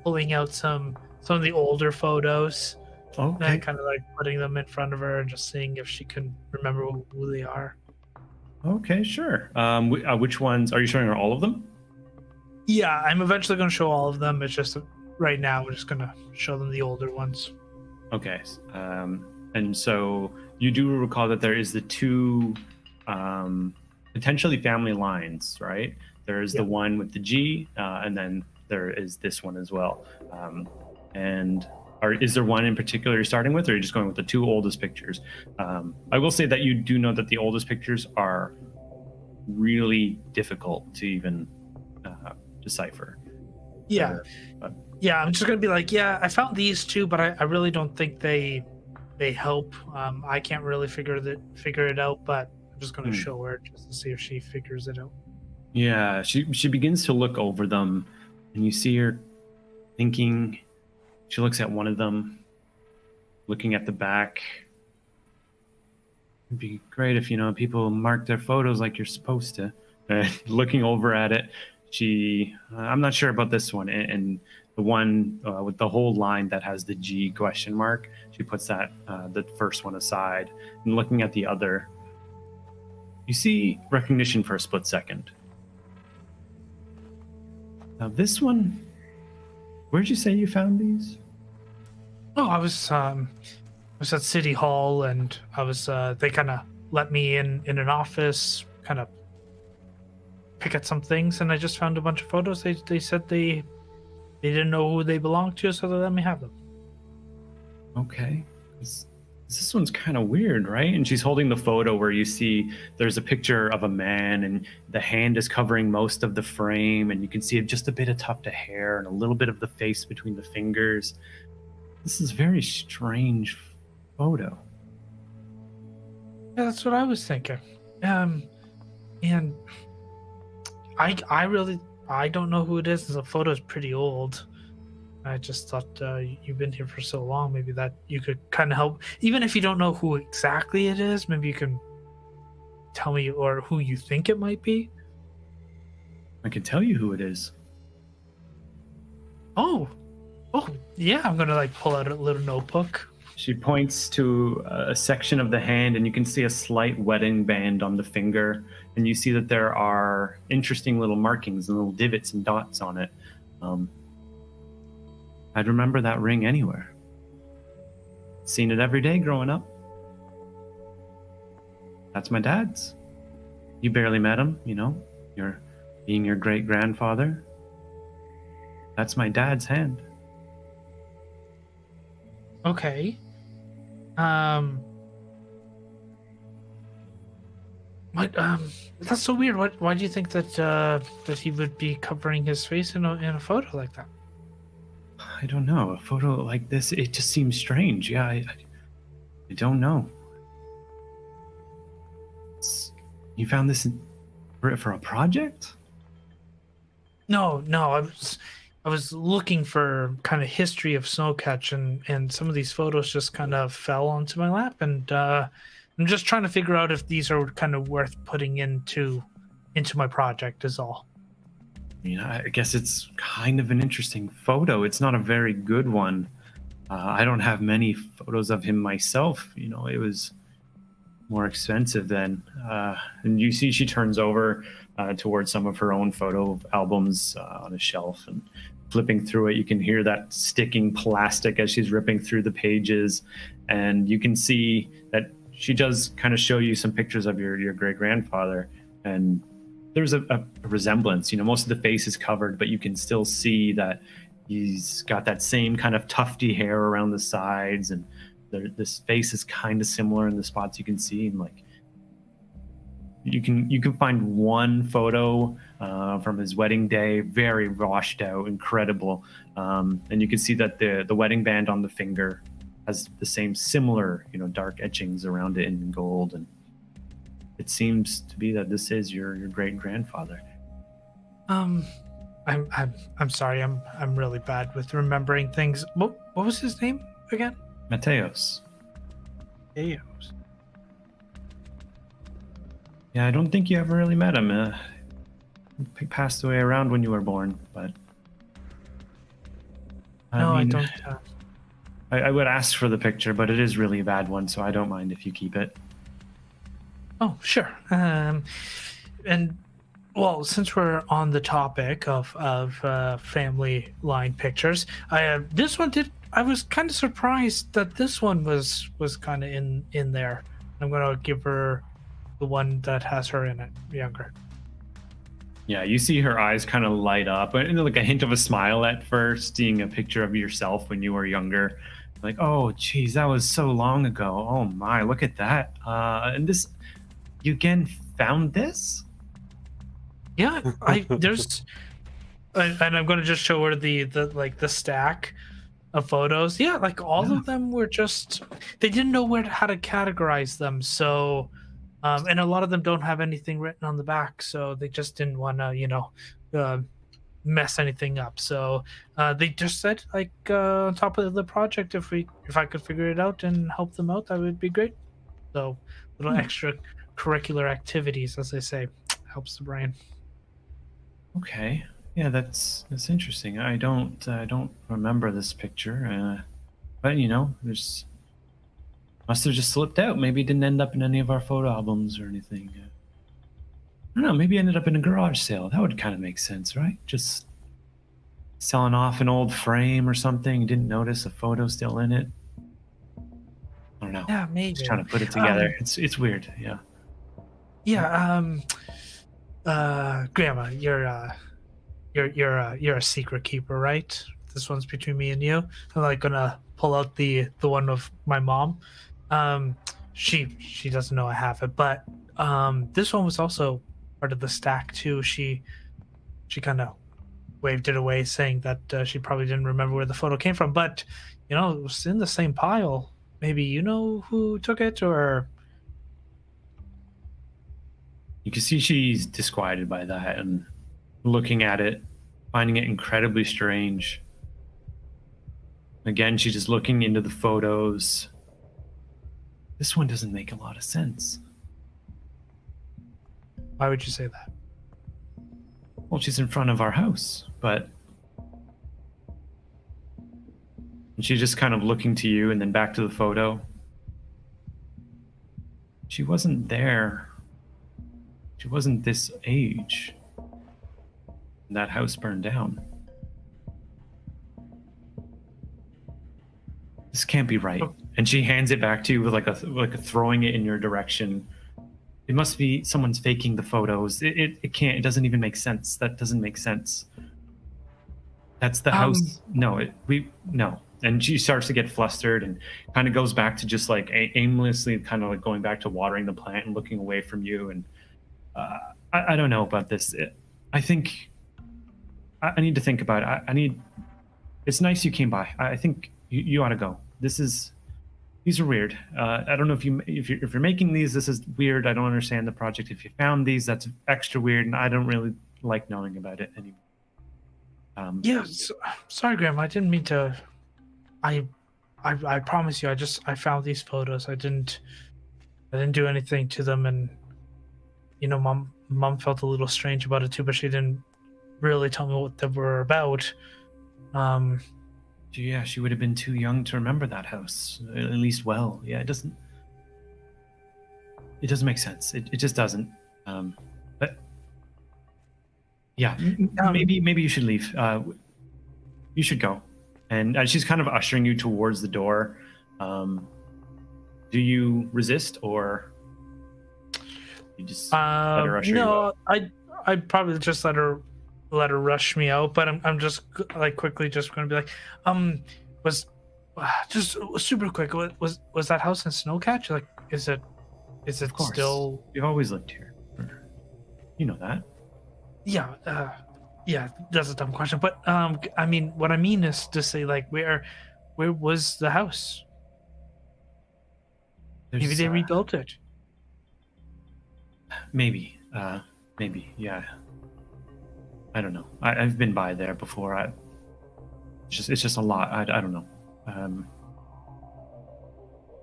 pulling out some of the older photos. Okay. And kind of like putting them in front of her and just seeing if she can remember who they are. Okay, sure. Which ones are you showing her? All of them? Yeah, I'm eventually going to show all of them. It's just right now we're just going to show them the older ones. Okay. And so you do recall that there is the two potentially family lines, right? There is the one with the G, and then there is this one as well. And Or is there one in particular you're starting with, or are you just going with the 2 oldest pictures? I will say that you do know that the oldest pictures are really difficult to even decipher. Yeah. Yeah, I'm just gonna be like, yeah, I found these 2, but I really don't think they help. I can't really figure it out, but I'm just gonna show her just to see if she figures it out. Yeah, she begins to look over them, and you see her thinking. She looks at one of them, looking at the back. It'd be great if, people mark their photos like you're supposed to. Looking over at it, I'm not sure about this one. And the one with the whole line that has the G question mark, she puts that, the first one aside. And looking at the other, you see recognition for a split second. Now this one, where'd you say you found these? Oh, I was at City Hall, and I was they kind of let me in an office, kind of pick at some things, and I just found a bunch of photos. They said they didn't know who they belonged to, so they let me have them. Okay. This one's kind of weird, right? And she's holding the photo where you see there's a picture of a man, and the hand is covering most of the frame, and you can see just a bit of tuft of hair and a little bit of the face between the fingers. This is a very strange photo. Yeah, that's what I was thinking. And I don't know who it is. The photo is pretty old. I just thought you've been here for so long, maybe that you could kind of help. Even if you don't know who exactly it is, maybe you can tell me or who you think it might be. I can tell you who it is. Oh, yeah. I'm gonna pull out a little notebook. She points to a section of the hand, and you can see a slight wedding band on the finger, and you see that there are interesting little markings and little divots and dots on it. I'd remember that ring anywhere. Seen it every day growing up. That's my dad's. You barely met him, You're being your great-grandfather. That's my dad's hand. Okay. What? That's so weird. Why do you think that he would be covering his face in a photo like that? I don't know. A photo like this, it just seems strange. Yeah, I don't know. You found this for a project? No. I was looking for kind of history of Snowcatch, and some of these photos just kind of fell onto my lap, and I'm just trying to figure out if these are kind of worth putting into my project is all. I guess it's kind of an interesting photo. It's not a very good one. I don't have many photos of him myself. It was more expensive then. And you see she turns over towards some of her own photo albums on a shelf, and flipping through it, you can hear that sticking plastic as she's ripping through the pages. And you can see that she does kind of show you some pictures of your great-grandfather, and there's a resemblance. Most of the face is covered, but you can still see that he's got that same kind of tufty hair around the sides, and this face is kind of similar in the spots you can see. And you can find one photo from his wedding day, very washed out, incredible, and you can see that the wedding band on the finger has the same similar dark etchings around it in gold, and it seems to be that this is your great-grandfather. I'm sorry. I'm really bad with remembering things. What was his name again? Mateos. Mateos. Yeah, I don't think you ever really met him. He passed away around when you were born, but I don't. I would ask for the picture, but it is really a bad one, so I don't mind if you keep it. Oh, sure. And well, since we're on the topic of family line pictures, this one did. I was kind of surprised that this one was kind of in there. I'm gonna give her the one that has her in it, younger. Yeah, you see her eyes kind of light up, and like a hint of a smile at first, seeing a picture of yourself when you were younger. Like, oh, geez, that was so long ago. Oh my, look at that. And this, you again found this? Yeah, there's, and I'm gonna just show her the stack of photos. Yeah, like all of them were just, they didn't know how to categorize them. So, and a lot of them don't have anything written on the back, so they just didn't want to, mess anything up. So they just said like on top of the project, if I could figure it out and help them out, that would be great. So little extra curricular activities, as they say, helps the brain. Okay. Yeah, that's interesting. I don't remember this picture, but there's must have just slipped out. Maybe it didn't end up in any of our photo albums or anything. I don't know. Maybe it ended up in a garage sale. That would kind of make sense, right? Just selling off an old frame or something. Didn't notice a photo still in it. I don't know. Yeah, maybe. Just trying to put it together. It's weird. Yeah. Yeah. Grandma, you're a secret keeper, right? This one's between me and you. I'm like gonna pull out the one of my mom. She doesn't know I have it, but this one was also part of the stack too. She kind of waved it away, saying that she probably didn't remember where the photo came from, but it was in the same pile. Maybe you know who took it, or You can see she's disquieted by that and looking at it, finding it incredibly strange. Again, she's just looking into the photos. This one doesn't make a lot of sense. why would you say that? Well, she's in front of our house, but. And she's just kind of looking to you and then back to the photo. She wasn't there. She wasn't this age. And that house burned down. This can't be right. And she hands it back to you with like a throwing it in your direction. It must be someone's faking the photos. It can't. It doesn't even make sense. That doesn't make sense. That's the house. No. And she starts to get flustered and kind of goes back to just like aimlessly kind of like going back to watering the plant and looking away from you. And I don't know about this. I think I need to think about it. It's nice you came by. I think you ought to go. These are weird. I don't know if you're making these. This is weird. I don't understand the project. If you found these, that's extra weird, and I don't really like knowing about it anymore. Yeah, sorry, Grandma. I didn't mean to. I promise you. I found these photos. I didn't do anything to them, and Mom felt a little strange about it too, but she didn't really tell me what they were about. Yeah, she would have been too young to remember that house, at least well. Yeah, it doesn't make sense. It just doesn't. But yeah, maybe you should leave. You should go. And she's kind of ushering you towards the door. Do you resist, or you just let her usher you out? I'd probably just let her rush me out, but I'm just like quickly just going to be like, was just super quick. Was that house in Snowcatch? Like, is it Of course. still? You've always lived here. You know that. Yeah, that's a dumb question, but I mean, what I mean is to say like, where was the house? Maybe they rebuilt it. Maybe, yeah. I don't know. I've been by there before. It's just a lot. I don't know.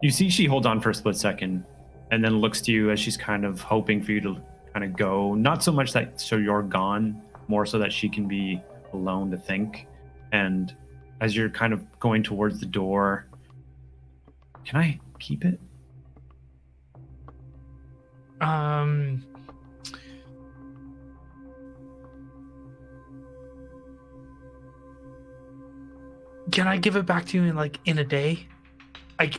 You see, she holds on for a split second, and then looks to you as she's kind of hoping for you to kind of go. Not so much that so you're gone, more so that she can be alone to think. And as you're kind of going towards the door, can I keep it? Can I give it back to you in a day? I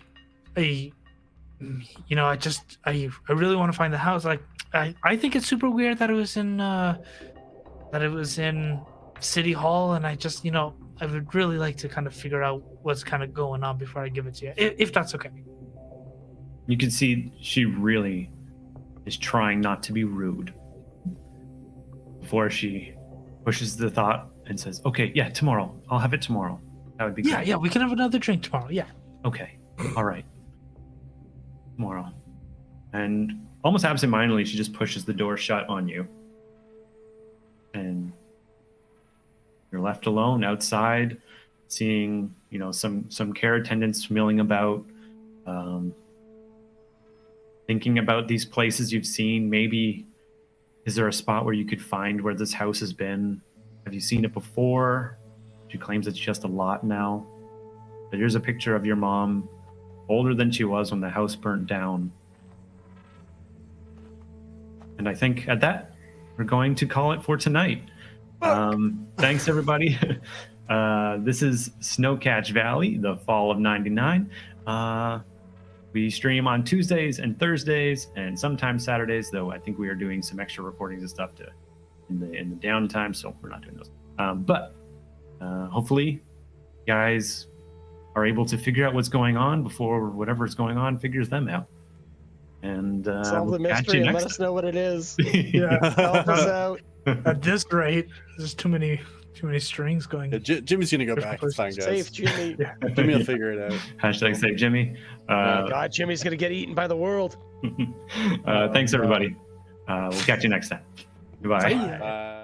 really want to find the house. Like, I think it's super weird that it was in that it was in City Hall, and I just, I would really like to kind of figure out what's kind of going on before I give it to you, if that's okay. You can see she really is trying not to be rude before she pushes the thought and says, okay, yeah, tomorrow. I'll have it tomorrow. That would be great. Yeah, we can have another drink tomorrow. Yeah. Okay. All right. Tomorrow. And almost absentmindedly, she just pushes the door shut on you. And you're left alone outside, seeing, some care attendants milling about, thinking about these places you've seen. Maybe, is there a spot where you could find where this house has been? Have you seen it before? She claims it's just a lot now. But here's a picture of your mom, older than she was when the house burnt down. And I think at that, we're going to call it for tonight. Thanks, everybody. This is Snowcatch Valley, the fall of 99. We stream on Tuesdays and Thursdays and sometimes Saturdays, though I think we are doing some extra recordings and stuff in the downtime, so we're not doing those. But hopefully you guys are able to figure out what's going on before whatever's going on figures them out. And solve the mystery and let us know what it is. Yeah. Help us out. At this rate, there's too many strings going. Yeah, Jimmy's gonna go back. It's fine, guys. Save Jimmy. Yeah. Jimmy will figure it out. Hashtag save Jimmy. Oh God, Jimmy's gonna get eaten by the world. Thanks, everybody. We'll catch you next time. Goodbye. Bye. Bye.